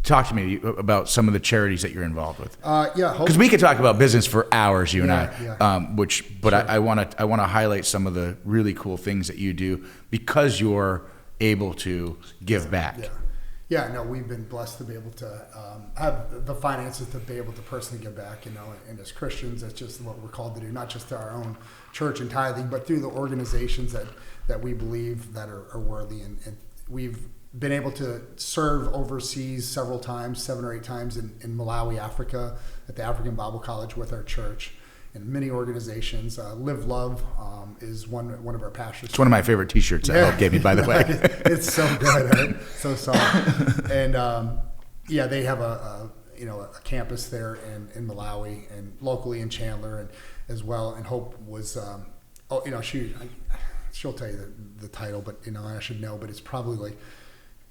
Speaker 1: Talk to me about some of the charities that you're involved with. Because we could talk about business for hours, you and I. I want to highlight some of the really cool things that you do because you're able to give back.
Speaker 2: Yeah. No, we've been blessed to be able to have the finances to be able to personally give back. And as Christians, that's just what we're called to do, not just to our own church and tithing, but through the organizations that we believe that are worthy. And we've been able to serve overseas several times, 7 or 8 times in Malawi, Africa, at the African Bible College with our church, and many organizations. Live Love is one of our pastors.
Speaker 1: It's one of my favorite T-shirts that Hope gave me, by the way.
Speaker 2: It's so good, right? So soft. And they have a campus there in Malawi and locally in Chandler and as well. And Hope was, she'll tell you the title, but I should know, but it's probably like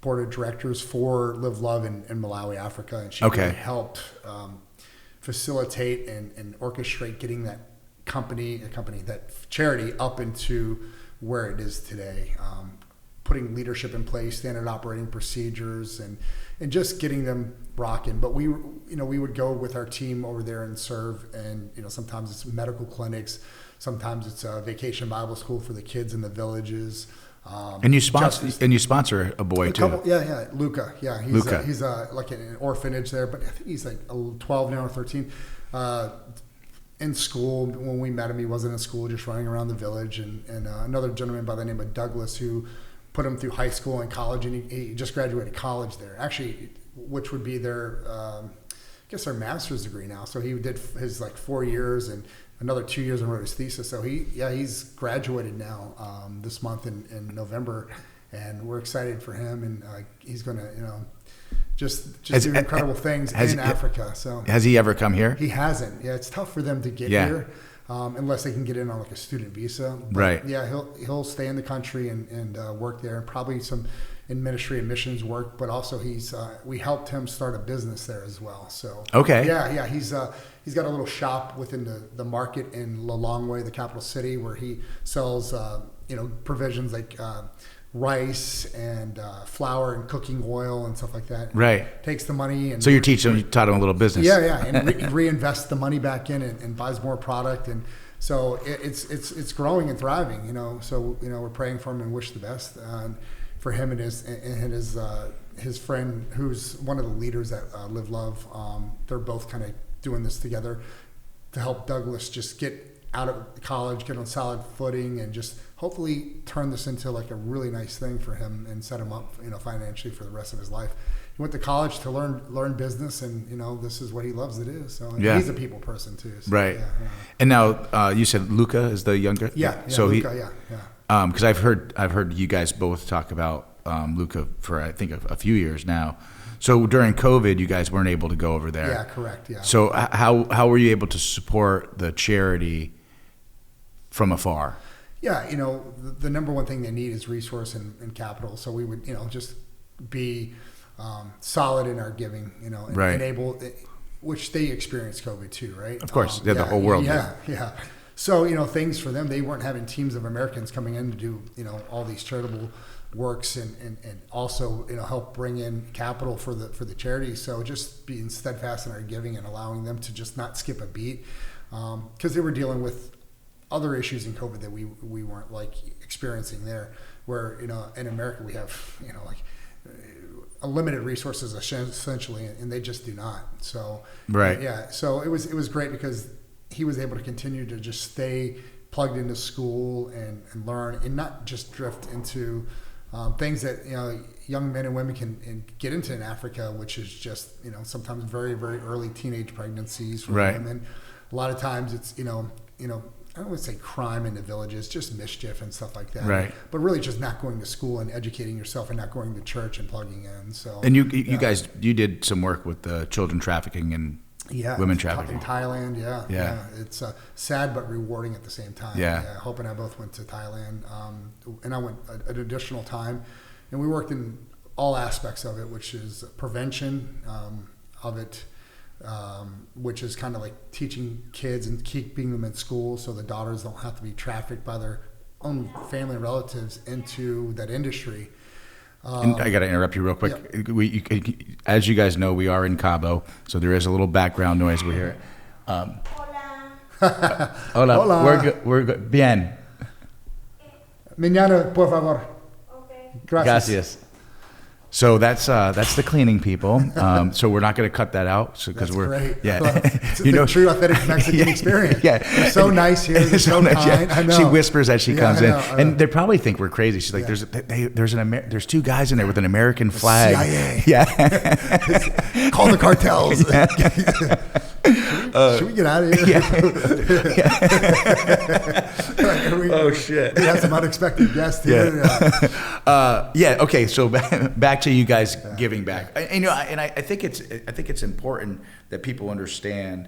Speaker 2: board of directors for Live Love in Malawi, Africa, and she really helped facilitate and orchestrate getting that that charity up into where it is today, putting leadership in place, standard operating procedures, and just getting them rocking. But we would go with our team over there and serve, and sometimes it's medical clinics, sometimes it's a vacation Bible school for the kids in the villages.
Speaker 1: And you sponsor a boy too.
Speaker 2: Luca. Yeah, he's like an orphanage there, but I think he's like 12 now or 13. In school, when we met him, he wasn't in school, just running around the village. And another gentleman by the name of Douglas who put him through high school and college, and he just graduated college there. Actually, which would be their their master's degree now. So he did his 4 years and another 2 years and wrote his thesis. So he's graduated now this month in November, and we're excited for him. And he's going to just do incredible things in Africa. So
Speaker 1: has he ever come here?
Speaker 2: He hasn't. Yeah, it's tough for them to get here unless they can get in on a student visa. But
Speaker 1: right.
Speaker 2: Yeah, he'll stay in the country and work there, and probably some in ministry and missions work. But also we helped him start a business there as well. So
Speaker 1: okay.
Speaker 2: Yeah. He's got a little shop within the market in Lilongwe, the capital city, where he sells provisions like rice and flour and cooking oil and stuff like that.
Speaker 1: Right.
Speaker 2: Takes the money and
Speaker 1: so you taught him a little business.
Speaker 2: Yeah, and reinvests the money back in and buys more product, and so it's growing and thriving. So we're praying for him and wish the best. for him and his friend, who's one of the leaders at Live Love. They're both kind of doing this together to help Douglas just get out of college, get on solid footing, and just hopefully turn this into like a really nice thing for him and set him up, financially for the rest of his life. He went to college to learn business, and this is what he loves to do. So he's a people person too. So,
Speaker 1: right.
Speaker 2: Yeah.
Speaker 1: And now you said Luca is the younger.
Speaker 2: Yeah.
Speaker 1: So
Speaker 2: Luca,
Speaker 1: because I've heard you guys both talk about Luca for I think a few years now. So during COVID, you guys weren't able to go over there.
Speaker 2: Yeah, correct. Yeah.
Speaker 1: So how were you able to support the charity from afar?
Speaker 2: Yeah, the number one thing they need is resource and capital. So we would, just be solid in our giving, and
Speaker 1: right.
Speaker 2: enable, which they experienced COVID too, right?
Speaker 1: Of course, the whole world.
Speaker 2: Yeah. So, things for them, they weren't having teams of Americans coming in to do, all these charitable works and also, help bring in capital for the charity. So just being steadfast in our giving and allowing them to just not skip a beat, because they were dealing with other issues in COVID that we weren't like experiencing there, where in America we have unlimited resources essentially, and they just do not. So
Speaker 1: right.
Speaker 2: Yeah, so it was great because he was able to continue to just stay plugged into school and learn, and not just drift into things that young men and women can get into in Africa, which is just sometimes very, very early teenage pregnancies for
Speaker 1: right.
Speaker 2: women. A lot of times it's I don't want to say crime in the villages, just mischief and stuff like that.
Speaker 1: Right.
Speaker 2: But really just not going to school and educating yourself and not going to church and plugging in. So.
Speaker 1: And you guys, you did some work with the children trafficking and women trafficking.
Speaker 2: In Thailand, yeah. It's sad but rewarding at the same time.
Speaker 1: Yeah.
Speaker 2: Hope and I both went to Thailand. And I went an additional time. And we worked in all aspects of it, which is prevention of it, which is kind of like teaching kids and keeping them in school so the daughters don't have to be trafficked by their own family and relatives into that industry.
Speaker 1: And I got to interrupt you real quick. Yep. As you guys know, we are in Cabo, so there is a little background noise we hear.
Speaker 3: Hola.
Speaker 1: Hola. We're good. Bien.
Speaker 2: Mañana, por favor.
Speaker 3: Okay.
Speaker 2: Gracias.
Speaker 1: So that's the cleaning people. So we're not going to cut that out. So because we're
Speaker 2: great.
Speaker 1: Yeah,
Speaker 2: it's the true authentic Mexican experience.
Speaker 1: Yeah,
Speaker 2: they're so nice here. They're so kind.
Speaker 1: Yeah.
Speaker 2: I know.
Speaker 1: She whispers as she comes in,
Speaker 2: I know.
Speaker 1: and they probably think we're crazy. She's like, there's two guys in there with an American flag.
Speaker 2: CIA.
Speaker 1: Yeah.
Speaker 2: Call the cartels. Should we get out of here?
Speaker 1: Oh shit!
Speaker 2: We have some unexpected guests here.
Speaker 1: Okay. So back to you guys giving back. And I think it's important that people understand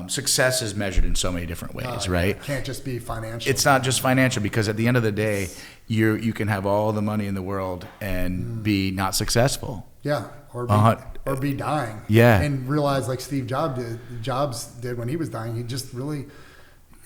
Speaker 1: success is measured in so many different ways, right?
Speaker 2: It can't just be financial.
Speaker 1: It's not just financial, because at the end of the day, you can have all the money in the world and be not successful.
Speaker 2: Yeah, or be dying.
Speaker 1: Yeah,
Speaker 2: and realize like Steve Jobs did when he was dying. He just really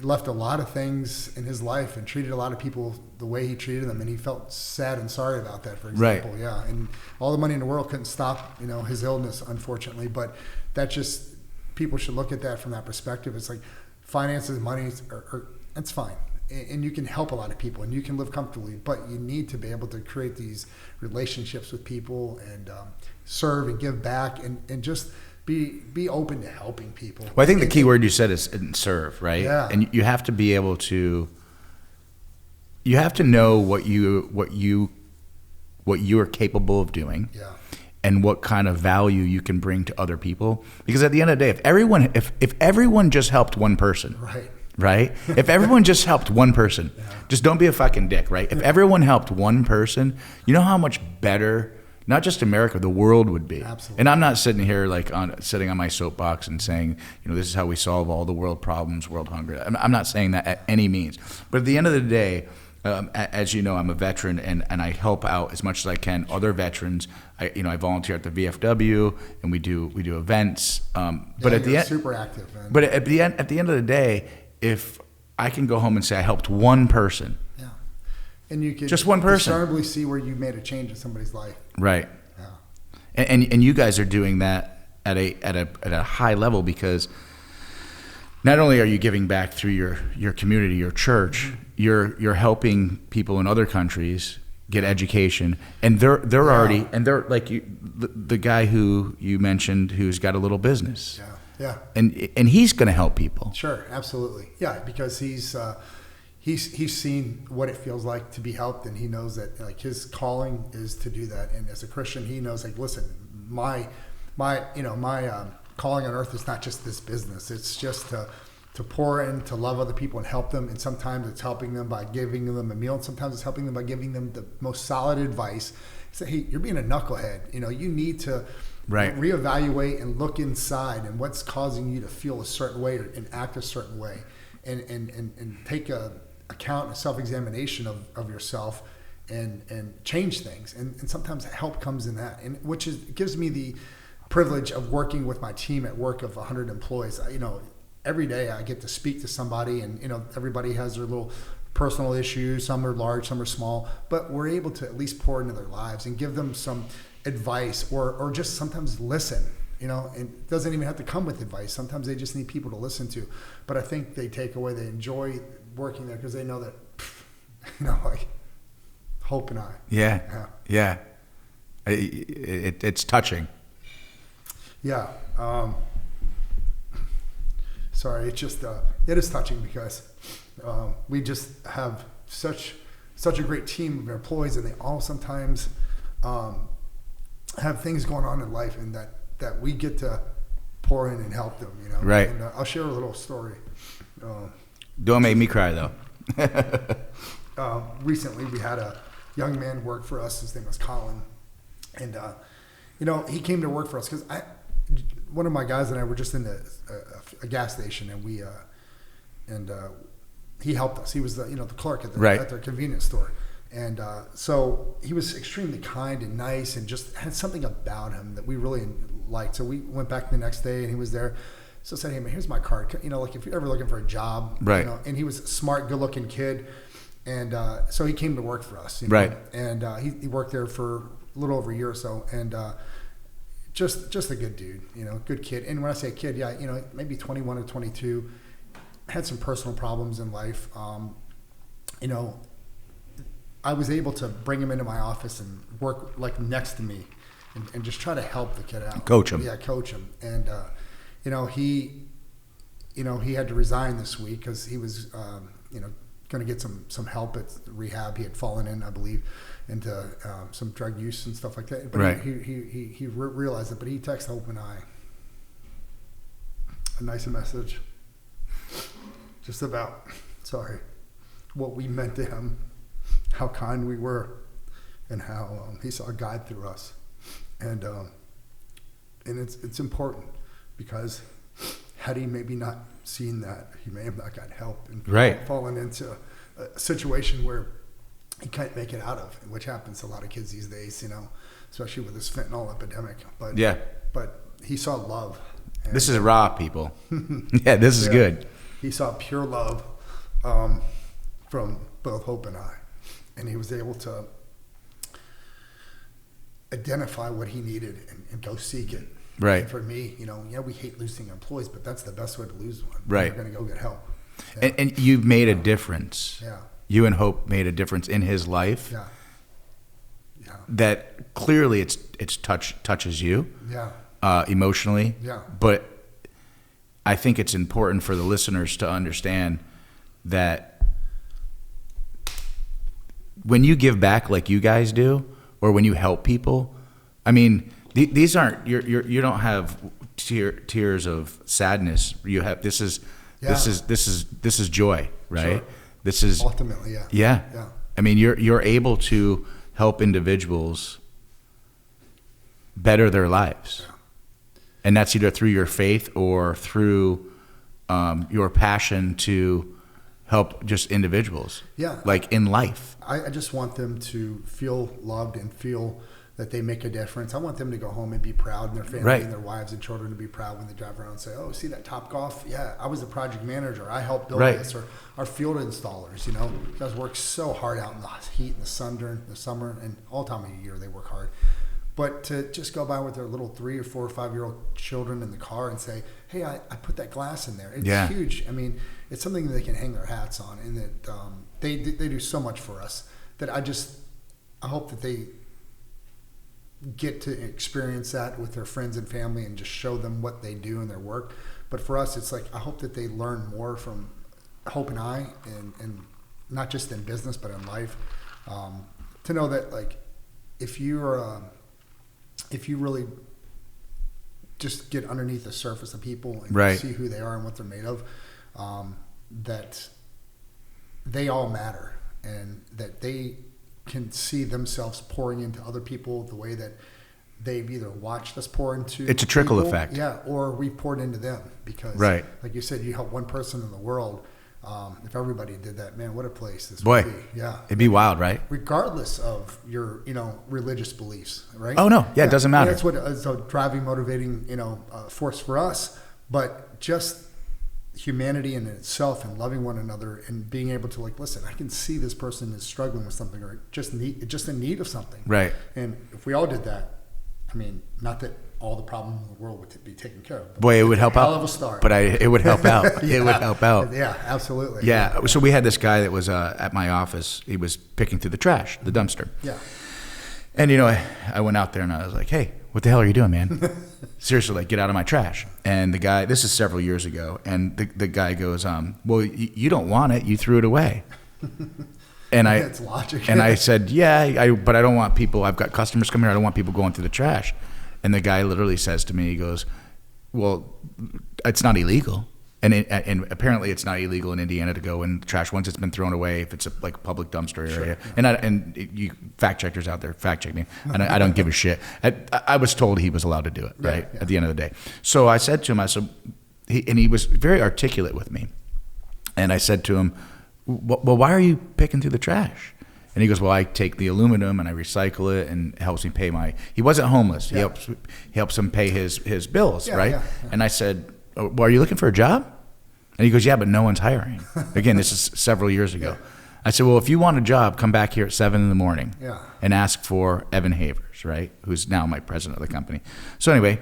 Speaker 2: left a lot of things in his life and treated a lot of people the way he treated them, and he felt sad and sorry about that, for example. Right. Yeah, and all the money in the world couldn't stop his illness, unfortunately. But that just, people should look at that from that perspective. It's like finances, money, it's fine. And you can help a lot of people and you can live comfortably, but you need to be able to create these relationships with people and serve and give back and just be open to helping people.
Speaker 1: Well, I think the key word you said is serve, right?
Speaker 2: Yeah.
Speaker 1: And you have to be able to, you have to know what you are capable of doing.
Speaker 2: Yeah.
Speaker 1: And what kind of value you can bring to other people. Because at the end of the day, if everyone just helped one person, right? If everyone just helped one person, just don't be a fucking dick, right? If everyone helped one person, you know how much better, not just America, the world would be.
Speaker 2: Absolutely.
Speaker 1: And I'm not sitting here sitting on my soapbox and saying, this is how we solve all the world problems, world hunger. I'm not saying that at any means. But at the end of the day, as you know, I'm a veteran and I help out as much as I can other veterans. I volunteer at the VFW and we do events. But at the end,
Speaker 2: super active, man.
Speaker 1: But at the end of the day, if I can go home and say I helped one person,
Speaker 2: and you can
Speaker 1: just one person,
Speaker 2: discernibly see where you made a change in somebody's life,
Speaker 1: right?
Speaker 2: Yeah.
Speaker 1: And you guys are doing that at a high level, because not only are you giving back through your community, your church, you're helping people in other countries get education, and they're already, and they're like the guy who you mentioned who's got a little business.
Speaker 2: Yeah.
Speaker 1: And he's going to help people.
Speaker 2: Sure, absolutely. Yeah, because he's seen what it feels like to be helped, and he knows that like his calling is to do that. And as a Christian, he knows like, listen, my calling on earth is not just this business. It's just to pour in, to love other people and help them. And sometimes it's helping them by giving them a meal, and sometimes it's helping them by giving them the most solid advice. Say, hey, you're being a knucklehead. You need to reevaluate and look inside and what's causing you to feel a certain way and act a certain way, and take a self-examination of yourself and change things. And sometimes help comes in that, and it gives me the privilege of working with my team at work of 100 employees. Every day I get to speak to somebody, and everybody has their little personal issues. Some are large, some are small, but we're able to at least pour into their lives and give them some advice, or just sometimes listen. And it doesn't even have to come with advice. Sometimes they just need people to listen to. But I think they enjoy working there because they know that, like Hope and I.
Speaker 1: Yeah. It's touching.
Speaker 2: Yeah. Sorry, it's just it is touching because we just have such a great team of employees, and they all sometimes have things going on in life, and that we get to pour in and help them.
Speaker 1: Right.
Speaker 2: And I'll share a little story.
Speaker 1: Don't make me cry though.
Speaker 2: Recently, we had a young man work for us. His name was Colin, and he came to work for us because one of my guys and I were just in a gas station, and he helped us. He was the clerk at their convenience store, and so he was extremely kind and nice, and just had something about him that we really liked. So we went back the next day, and he was there. So I said, hey man, here's my card. Like if you're ever looking for a job,
Speaker 1: right?
Speaker 2: And he was a smart, good-looking kid, and so he came to work for us,
Speaker 1: right?
Speaker 2: And he worked there for a little over a year or so, and just a good dude, good kid. And when I say kid, maybe 21 or 22, had some personal problems in life. I was able to bring him into my office and work like next to me, and just try to help the kid out.
Speaker 1: Coach him.
Speaker 2: Yeah, coach him. And he had to resign this week because he was going to get some help at rehab. He had fallen in, I believe, into some drug use and stuff like that. But
Speaker 1: right.
Speaker 2: He realized it, but he texted Hope and I a nice message just about, what we meant to him, how kind we were, and how he saw God through us. And it's important because had he maybe not seen that, he may have not gotten help and fallen into a situation where he can't make it out of, which happens to a lot of kids these days, especially with this fentanyl epidemic. But he saw love.
Speaker 1: This is raw, people. Yeah, this is good.
Speaker 2: He saw pure love from both Hope and I, and he was able to identify what he needed and go seek it.
Speaker 1: Right.
Speaker 2: And for me, we hate losing employees, but that's the best way to lose one.
Speaker 1: Right.
Speaker 2: You're going to go get help.
Speaker 1: Yeah. And you've made a difference.
Speaker 2: Yeah.
Speaker 1: You and Hope made a difference in his life.
Speaker 2: Yeah. Yeah.
Speaker 1: That clearly it's touches you.
Speaker 2: Yeah.
Speaker 1: Emotionally.
Speaker 2: Yeah.
Speaker 1: But I think it's important for the listeners to understand that when you give back like you guys do, or when you help people, I mean, these aren't you don't have tears of sadness. You have this is joy, right?
Speaker 2: Sure.
Speaker 1: This is
Speaker 2: ultimately, yeah.
Speaker 1: Yeah. I mean, you're able to help individuals better their lives, and that's either through your faith or through your passion to help just individuals.
Speaker 2: Yeah.
Speaker 1: Like in life.
Speaker 2: I just want them to feel loved and feel that they make a difference. I want them to go home and be proud, and their family and their wives and children to be proud when they drive around and say, oh, see that Topgolf? Yeah, I was the project manager. I helped build this. Or our field installers, you guys work so hard out in the heat and the sun during the summer, and all time of year they work hard. But to just go by with their little 3 or 4 or 5-year-old children in the car and say, hey, I put that glass in there. It's huge. I mean, it's something that they can hang their hats on, and that they do so much for us that I hope that they get to experience that with their friends and family and just show them what they do in their work. But for us, it's like I hope that they learn more from Hope and I, and not just in business but in life, to know that like if you really just get underneath the surface of people and see who they are and what they're made of, that they all matter, and that they can see themselves pouring into other people the way that they've either watched us pour into.
Speaker 1: It's a trickle
Speaker 2: people,
Speaker 1: effect.
Speaker 2: Yeah, or we poured into them, because like you said, you help one person in the world. If everybody did that, man, what a place this would be. Yeah.
Speaker 1: It'd be wild, right?
Speaker 2: Regardless of your, religious beliefs, right?
Speaker 1: Oh, no. Yeah, it doesn't matter.
Speaker 2: That's what is a driving, motivating, force for us. But just humanity in itself, and loving one another, and being able to like, listen, I can see this person is struggling with something, or just in need of something.
Speaker 1: Right.
Speaker 2: And if we all did that, I mean, not that all the problems in the world would be taken care of.
Speaker 1: Boy, it would help out.
Speaker 2: Hell of a start.
Speaker 1: But it would help out. It would help out.
Speaker 2: Yeah, absolutely.
Speaker 1: Yeah. So we had this guy that was at my office. He was picking through the trash, the dumpster.
Speaker 2: Yeah.
Speaker 1: And I went out there and I was like, hey, what the hell are you doing, man? Seriously, like, get out of my trash. And the guy, this is several years ago, and the guy goes, well, you don't want it. You threw it away. And
Speaker 2: it's logic.
Speaker 1: And I said, yeah, but I don't want people. I've got customers coming here. I don't want people going through the trash. And the guy literally says to me, he goes, well, it's not illegal. And apparently it's not illegal in Indiana to go in the trash once it's been thrown away, if it's a public dumpster area. Sure. And you fact checkers out there, fact check me. And I don't give a shit. I was told he was allowed to do it, right? Yeah. At the end of the day. So I said to him, he was very articulate with me. And I said to him, well, why are you picking through the trash? And he goes, well, I take the aluminum and I recycle it, and it helps me pay he wasn't homeless. Yeah. He helps him pay his bills, right? Yeah. And I said, oh, well, are you looking for a job? And he goes, yeah, but no one's hiring. Again, this is several years ago. Yeah. I said, well, if you want a job, come back here at 7 a.m. And ask for Evan Havers, right? Who's now my president of the company. So anyway,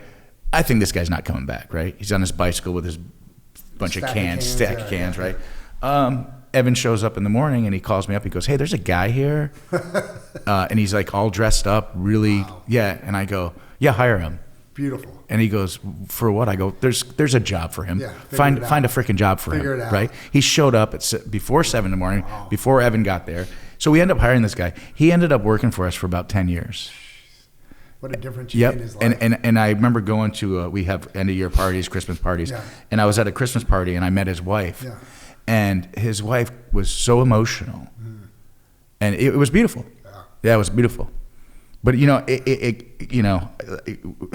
Speaker 1: I think this guy's not coming back, right? He's on his bicycle with his bunch of stack of cans, right? Evan shows up in the morning and he calls me up. He goes, hey, there's a guy here. And he's like all dressed up, really. Wow. Yeah. And I go, yeah, hire him.
Speaker 2: Beautiful.
Speaker 1: And he goes, for what? I go, there's a job for him. Yeah, find a freaking job for him. It out. Right? He showed up before 7 a.m, before Evan got there. So we ended up hiring this guy. He ended up working for us for about 10 years.
Speaker 2: What a difference in his life.
Speaker 1: And I remember going to, we have end of year parties, Christmas parties. Yeah. And I was at a Christmas party and I met his wife. Yeah. And his wife was so emotional, and it was beautiful. Yeah, it was beautiful. But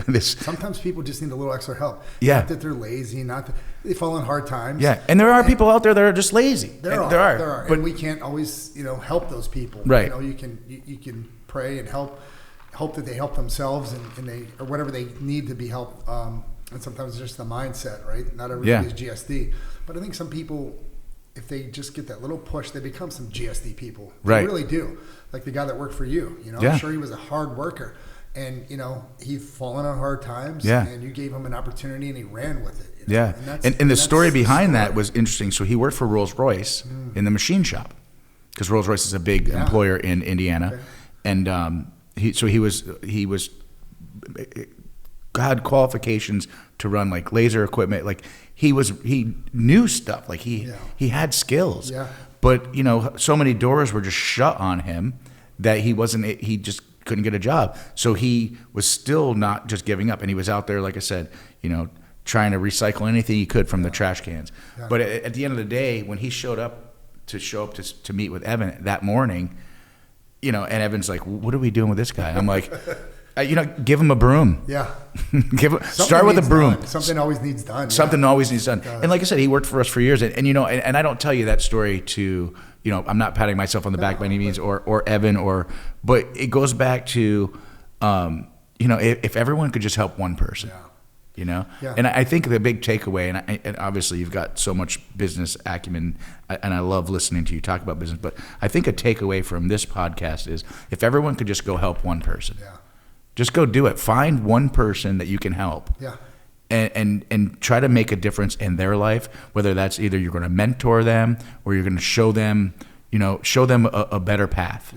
Speaker 1: this.
Speaker 2: Sometimes people just need a little extra help.
Speaker 1: Yeah.
Speaker 2: Not that they're lazy, not that they fall in hard times.
Speaker 1: Yeah, and there are people out there that are just lazy.
Speaker 2: There are. But we can't always, help those people.
Speaker 1: Right.
Speaker 2: You can pray and hope that they help themselves and they, or whatever they need to be helped. And sometimes it's just the mindset, right? Not everybody's GSD, but I think some people, if they just get that little push, they become some GSD people. They really do. Like the guy that worked for you, I'm sure he was a hard worker, and he'd fallen on hard times, and you gave him an opportunity and he ran with it.
Speaker 1: Yeah. And the story behind that was interesting. So he worked for Rolls-Royce in the machine shop, because Rolls-Royce is a big employer in Indiana. Okay. And he was had qualifications to run like laser equipment. Like he knew stuff. Like he had skills. Yeah. But so many doors were just shut on him that he just couldn't get a job. So he was still not just giving up, and he was out there, like I said, trying to recycle anything he could from the trash cans. Yeah. But at the end of the day, when he showed up to meet with Evan that morning, and Evan's like, what are we doing with this guy? I'm like, give him a broom. Yeah. Start with a broom.
Speaker 2: Done. Something always needs done.
Speaker 1: Something always needs done. And like I said, he worked for us for years. And I don't tell you that story to, I'm not patting myself on the back by any means, or Evan, but it goes back to, if everyone could just help one person, Yeah. And I think the big takeaway, and obviously you've got so much business acumen, and I love listening to you talk about business, but I think a takeaway from this podcast is if everyone could just go help one person. Yeah. Just go do it. Find one person that you can help. Yeah. And try to make a difference in their life, whether that's either you're going to mentor them or you're going to show them a better path.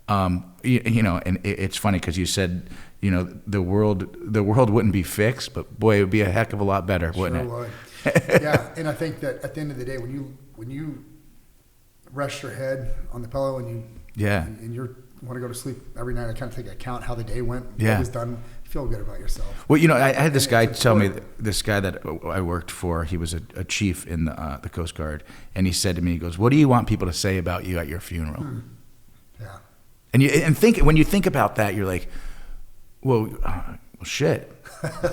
Speaker 1: You know, and it's funny because you said, you know, the world wouldn't be fixed, but boy, it would be a heck of a lot better, wouldn't it?
Speaker 2: Would. Yeah, and I think that at the end of the day, when you rest your head on the pillow and you want to go to sleep every night, I kind of take account how the day went, what was done. Feel good about yourself.
Speaker 1: Well, you know, I had this guy tell me, this guy that I worked for, he was a chief in the Coast Guard, and he said to me, he goes, "What do you want people to say about you at your funeral?"
Speaker 2: Yeah.
Speaker 1: And when you think about that, you're like, well, shit,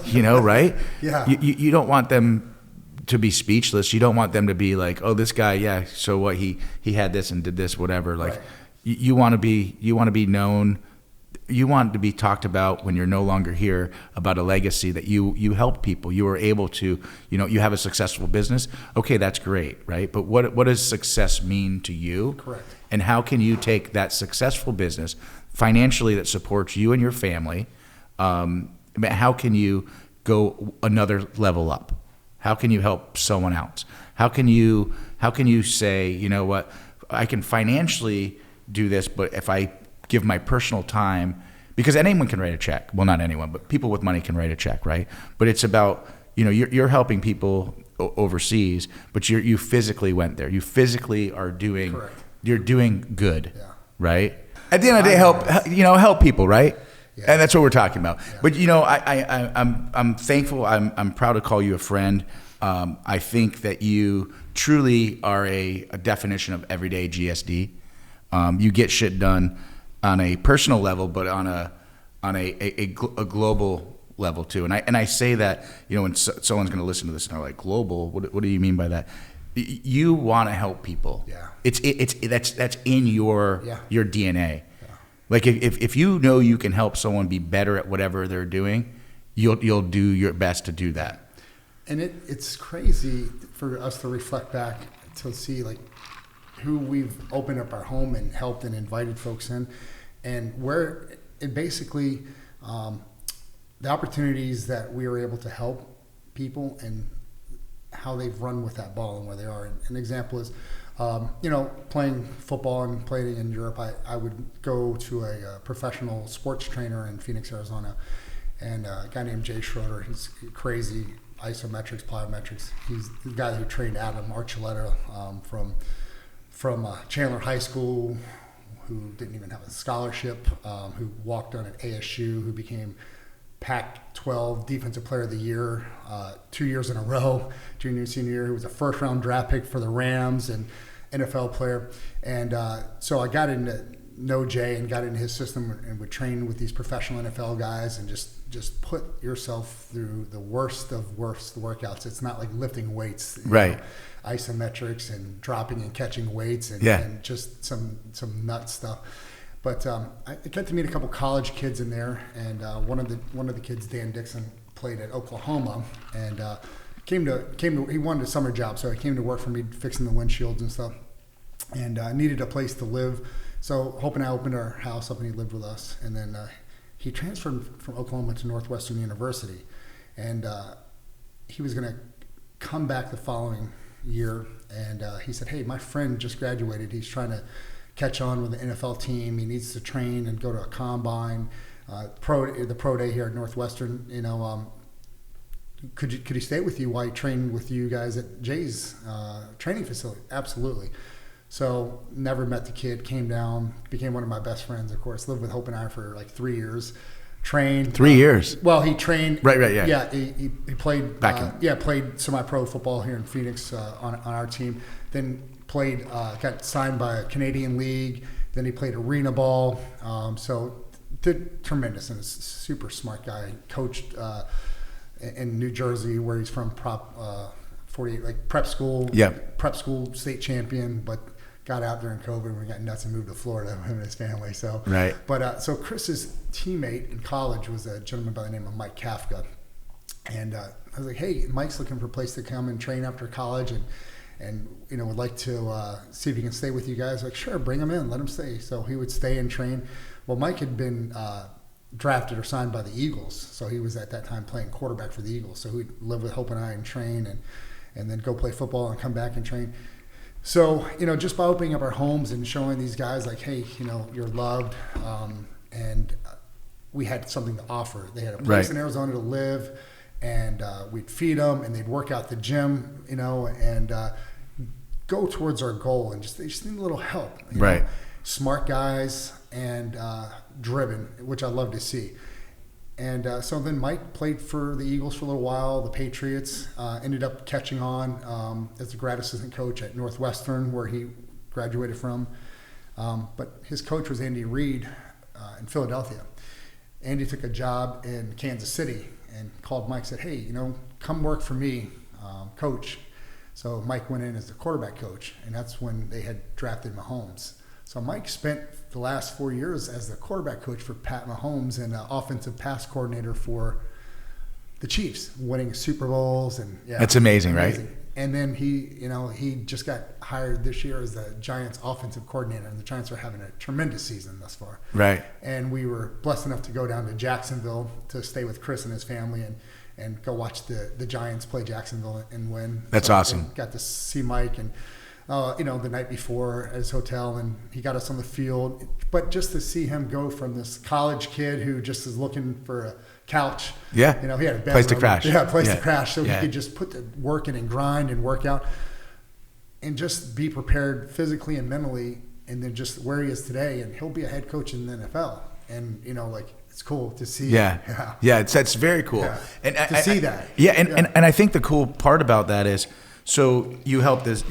Speaker 1: you know, right?
Speaker 2: Yeah.
Speaker 1: You don't want them to be speechless. You don't want them to be like, oh, this guy, yeah, so what? He had this and did this, whatever. Like, right. You want to be known. You want to be talked about when you're no longer here about a legacy that you help people. You were able to, you know, you have a successful business. Okay, that's great, right? But what does success mean to you?
Speaker 2: Correct.
Speaker 1: And how can you take that successful business financially that supports you and your family? How can you go another level up? How can you help someone else? How can you say, you know what, I can financially do this, but if I give my personal time, because anyone can write a check. Well, not anyone, but people with money can write a check, right? But it's about, you know, you're helping people overseas, but you physically went there. You physically are doing, correct. You're doing good, right? At the end of the day, help people, right? Yeah. And that's what we're talking about. Yeah. But you know, I'm thankful. I'm proud to call you a friend. I think that you truly are a definition of everyday GSD. You get shit done on a personal level, but on a global level too. And I say that, you know, when someone's going to listen to this and they're like, global, what do you mean by that? You want to help people. Yeah. That's in your DNA. Like if you know you can help someone be better at whatever they're doing, you'll do your best to do that.
Speaker 2: And it's crazy for us to reflect back to see like who we've opened up our home and helped and invited folks in, and where it basically the opportunities that we were able to help people and how they've run with that ball and where they are. And an example is, you know, playing football and playing in Europe, I would go to a professional sports trainer in Phoenix, Arizona, and a guy named Jay Schroeder. He's crazy, isometrics, plyometrics. He's the guy who trained Adam Archuleta from Chandler High School, who didn't even have a scholarship, who walked on at ASU, who became Pac-12 Defensive Player of the Year 2 years in a row, junior and senior year. He was a first-round draft pick for the Rams and NFL player. And so I got into know Jay and got into his system and would train with these professional NFL guys and just put yourself through the worst of worst workouts. It's not like lifting weights,
Speaker 1: right?
Speaker 2: Isometrics and dropping and catching weights and just some nut stuff. But I got to meet a couple college kids in there, and one of the kids, Dan Dixon, played at Oklahoma, and came to he wanted a summer job, so he came to work for me fixing the windshields and stuff, and needed a place to live. So Hope and I opened our house up, and he lived with us, and then he transferred from Oklahoma to Northwestern University, and he was going to come back the following year, and he said, "Hey, my friend just graduated. He's trying to catch on with the NFL team. He needs to train and go to a combine, the pro day here at Northwestern. You know, could he stay with you while he trained with you guys at Jay's training facility?" Absolutely. So never met the kid. Came down, became one of my best friends. Of course, lived with Hope and I for like 3 years. Trained
Speaker 1: 3 years.
Speaker 2: Well, he trained.
Speaker 1: Right. Yeah.
Speaker 2: Yeah, he played. Played semi-pro football here in Phoenix on our team. Then played, got signed by a Canadian league. Then he played arena ball. So did tremendous, and a super smart guy. Coached in New Jersey, where he's from, 48, like prep school. Yeah. Prep school state champion, but got out during COVID when we got nuts and moved to Florida, him and his family. So,
Speaker 1: right.
Speaker 2: But so Chris's teammate in college was a gentleman by the name of Mike Kafka, and I was like, "Hey, Mike's looking for a place to come and train after college, and you know, would like to see if he can stay with you guys." Like, sure, bring him in, let him stay. So he would stay and train. Well, Mike had been drafted or signed by the Eagles, so he was at that time playing quarterback for the Eagles. So he'd live with Hope and I and train, and then go play football and come back and train. So, just by opening up our homes and showing these guys like, hey, you're loved, and we had something to offer. They had a place in Arizona to live, and we'd feed them, and they'd work out the gym, and go towards our goal. And they just need a little help.
Speaker 1: Right.
Speaker 2: Smart guys and driven, which I love to see. And so then Mike played for the Eagles for a little while, the Patriots, ended up catching on as a grad assistant coach at Northwestern, where he graduated from. But his coach was Andy Reid in Philadelphia. Andy took a job in Kansas City and called Mike, said, hey, come work for me, coach. So Mike went in as the quarterback coach, and that's when they had drafted Mahomes. So Mike spent the last 4 years as the quarterback coach for Pat Mahomes and offensive pass coordinator for the Chiefs, winning Super Bowls. And
Speaker 1: that's amazing, right?
Speaker 2: And then he just got hired this year as the Giants offensive coordinator, and the Giants are having a tremendous season thus far.
Speaker 1: Right.
Speaker 2: And we were blessed enough to go down to Jacksonville to stay with Chris and his family and go watch the Giants play Jacksonville and win.
Speaker 1: That's awesome.
Speaker 2: Got to see Mike and the night before at his hotel, and he got us on the field. But just to see him go from this college kid who just is looking for a couch.
Speaker 1: Yeah.
Speaker 2: He had a bedroom.
Speaker 1: Place to crash.
Speaker 2: Yeah, place to crash. So he could just put the work in and grind and work out and just be prepared physically and mentally, and then just where he is today. And he'll be a head coach in the NFL. And, it's cool to see.
Speaker 1: Yeah. It's very cool.
Speaker 2: Yeah.
Speaker 1: And
Speaker 2: to see that.
Speaker 1: Yeah. And I think the cool part about that is, so you helped this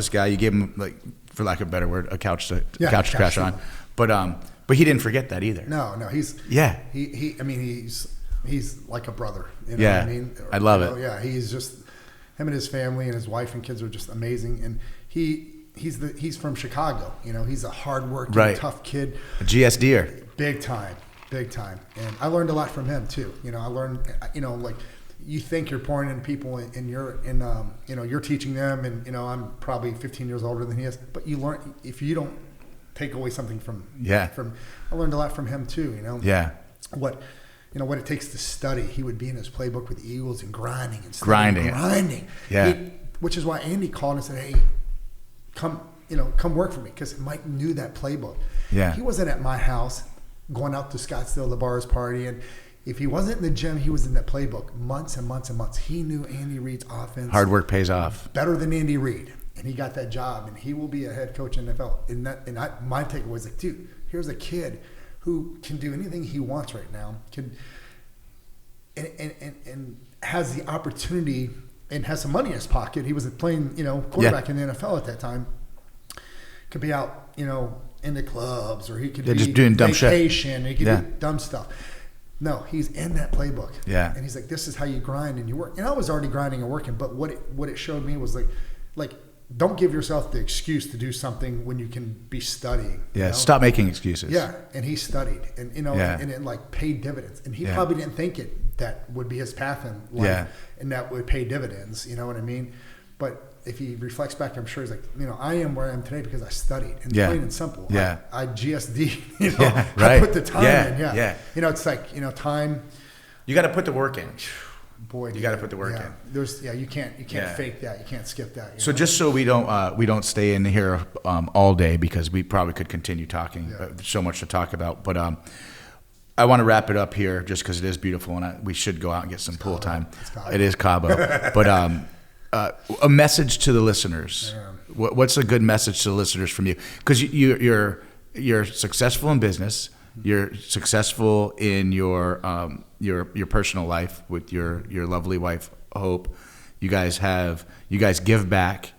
Speaker 1: guy, you gave him, like, for lack of a better word, a couch to crash on. But he didn't forget that either.
Speaker 2: No, he's he's like a brother. What I mean?
Speaker 1: I love it.
Speaker 2: Yeah, he's just, him and his family and his wife and kids are just amazing. And he's from Chicago. He's a hardworking, tough kid.
Speaker 1: A GSDer.
Speaker 2: Big time. And I learned a lot from him too. I learned, like, you think you're pouring in people and you're teaching them, and I'm probably 15 years older than he is, but you learn if you don't take away something from I learned a lot from him too. What it takes to study. He would be in his playbook with the Eagles and grinding. Yeah. Which is why Andy called and said, hey, come work for me, because Mike knew that playbook.
Speaker 1: Yeah.
Speaker 2: He wasn't at my house going out to Scottsdale, the bars party, and if he wasn't in the gym, he was in that playbook months and months and months. He knew Andy Reid's offense.
Speaker 1: Hard work pays off.
Speaker 2: Better than Andy Reid. And he got that job, and he will be a head coach in the NFL. My takeaway was like, dude, here's a kid who can do anything he wants right now, and has the opportunity and has some money in his pocket. He was playing, quarterback in the NFL at that time. Could be out, in the clubs, or he could be
Speaker 1: just doing dumb shit.
Speaker 2: He could do dumb stuff. No, he's in that playbook.
Speaker 1: Yeah.
Speaker 2: And he's like, this is how you grind and you work. And I was already grinding and working, but what it showed me was like don't give yourself the excuse to do something when you can be studying.
Speaker 1: Yeah. Stop making excuses.
Speaker 2: Yeah. And he studied and and it like paid dividends. And he probably didn't think that would be his path in life and that would pay dividends. You know what I mean? But if he reflects back, I'm sure he's like, I am where I am today because I studied, and plain and simple.
Speaker 1: Yeah.
Speaker 2: I GSD,
Speaker 1: right.
Speaker 2: I put the time in. Yeah.
Speaker 1: Yeah.
Speaker 2: It's like, time.
Speaker 1: You got to put the work in.
Speaker 2: Boy,
Speaker 1: you got to put the work in.
Speaker 2: There's, you can't fake that. You can't skip that.
Speaker 1: So just so we don't stay in here all day, because we probably could continue talking. There's so much to talk about, but I want to wrap it up here just because it is beautiful, and we should go out and get some pool time. It is Cabo, but a message to the listeners. Yeah. What's a good message to the listeners from you? Because you're successful in business. You're successful in your personal life with your lovely wife Hope. You guys give back.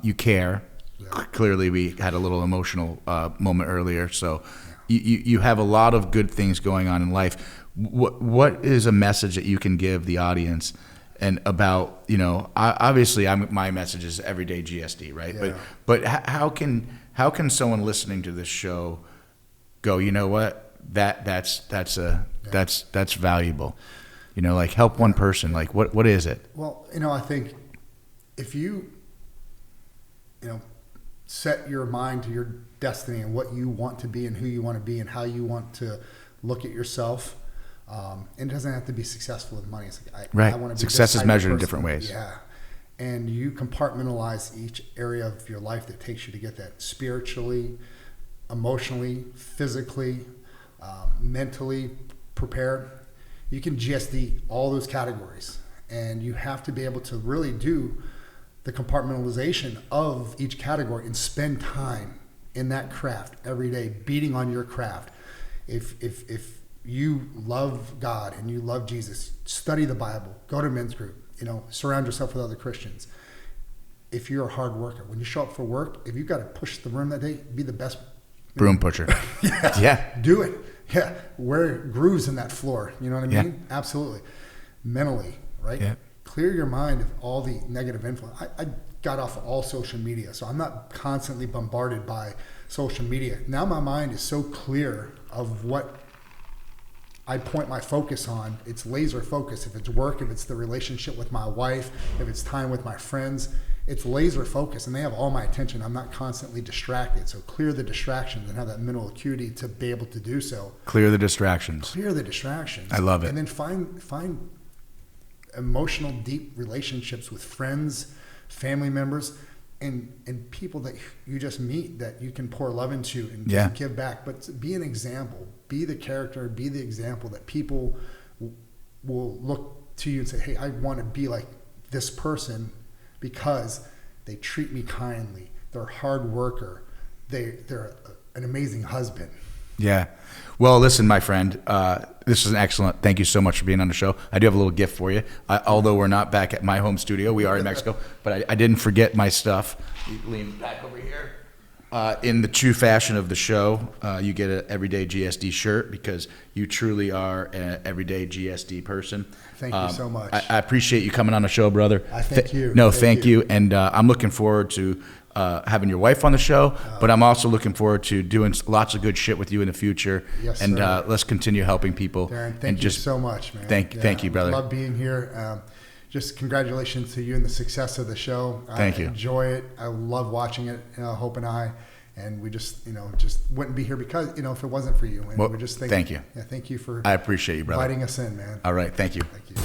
Speaker 1: You care. Yeah. Clearly, we had a little emotional moment earlier. So you have a lot of good things going on in life. What is a message that you can give the audience? And about, obviously my message is everyday GSD, right? Yeah. But how can someone listening to this show go, you know what, that's valuable, like help one person, like what is it?
Speaker 2: Well, I think if you, set your mind to your destiny and what you want to be and who you want to be and how you want to look at yourself. And it doesn't have to be successful with money. It's like, I want to be
Speaker 1: success is measured in different ways.
Speaker 2: Yeah. and you compartmentalize each area of your life that takes you to get that spiritually, emotionally, physically, mentally prepared, you can GSD all those categories. And you have to be able to really do the compartmentalization of each category and spend time in that craft every day, beating on your craft. If you love God and you love Jesus, study the Bible, go to men's group, surround yourself with other Christians. If you're a hard worker, when you show up for work, if you've got to push the room that day, be the best
Speaker 1: broom pusher. Yeah.
Speaker 2: Do it. Yeah. Wear grooves in that floor. You know what I mean?
Speaker 1: Yeah.
Speaker 2: Absolutely. Mentally, right?
Speaker 1: Yeah.
Speaker 2: Clear your mind of all the negative influence. I got off of all social media, so I'm not constantly bombarded by social media. Now my mind is so clear of what I point my focus on. It's laser focus. If it's work, if it's the relationship with my wife, if it's time with my friends, it's laser focus, and they have all my attention. I'm not constantly distracted. So clear the distractions and have that mental acuity to be able to do so.
Speaker 1: Clear the distractions.
Speaker 2: Clear the distractions.
Speaker 1: I love it.
Speaker 2: And then find emotional, deep relationships with friends, family members, and people that you just meet that you can pour love into and just give back. But be an example. Be the character. Be the example that people will look to you and say, hey, I want to be like this person, because they treat me kindly. They're a hard worker. They're an amazing husband.
Speaker 1: Yeah. Well, listen, my friend, this is an excellent. Thank you so much for being on the show. I do have a little gift for you. Although we're not back at my home studio, we are in Mexico, but I didn't forget my stuff. You lean back over here. In the true fashion of the show, you get an everyday GSD shirt because you truly are an everyday GSD person.
Speaker 2: Thank you so much.
Speaker 1: I appreciate you coming on the show, brother.
Speaker 2: I thank you.
Speaker 1: No, thank you. And I'm looking forward to having your wife on the show, but I'm also looking forward to doing lots of good shit with you in the future.
Speaker 2: Yes,
Speaker 1: and
Speaker 2: sir.
Speaker 1: Let's continue helping people.
Speaker 2: Darin, thank you so much, man.
Speaker 1: Thank you, brother.
Speaker 2: I love being here. Just congratulations to you and the success of the show.
Speaker 1: Thank you.
Speaker 2: I enjoy it. I love watching it, Hope and I. And we just wouldn't be here because, if it wasn't for you. And
Speaker 1: well,
Speaker 2: we just
Speaker 1: thank you.
Speaker 2: Yeah, thank you for
Speaker 1: I appreciate you, brother.
Speaker 2: inviting us in, man.
Speaker 1: All right. Thank you.
Speaker 2: Thank you.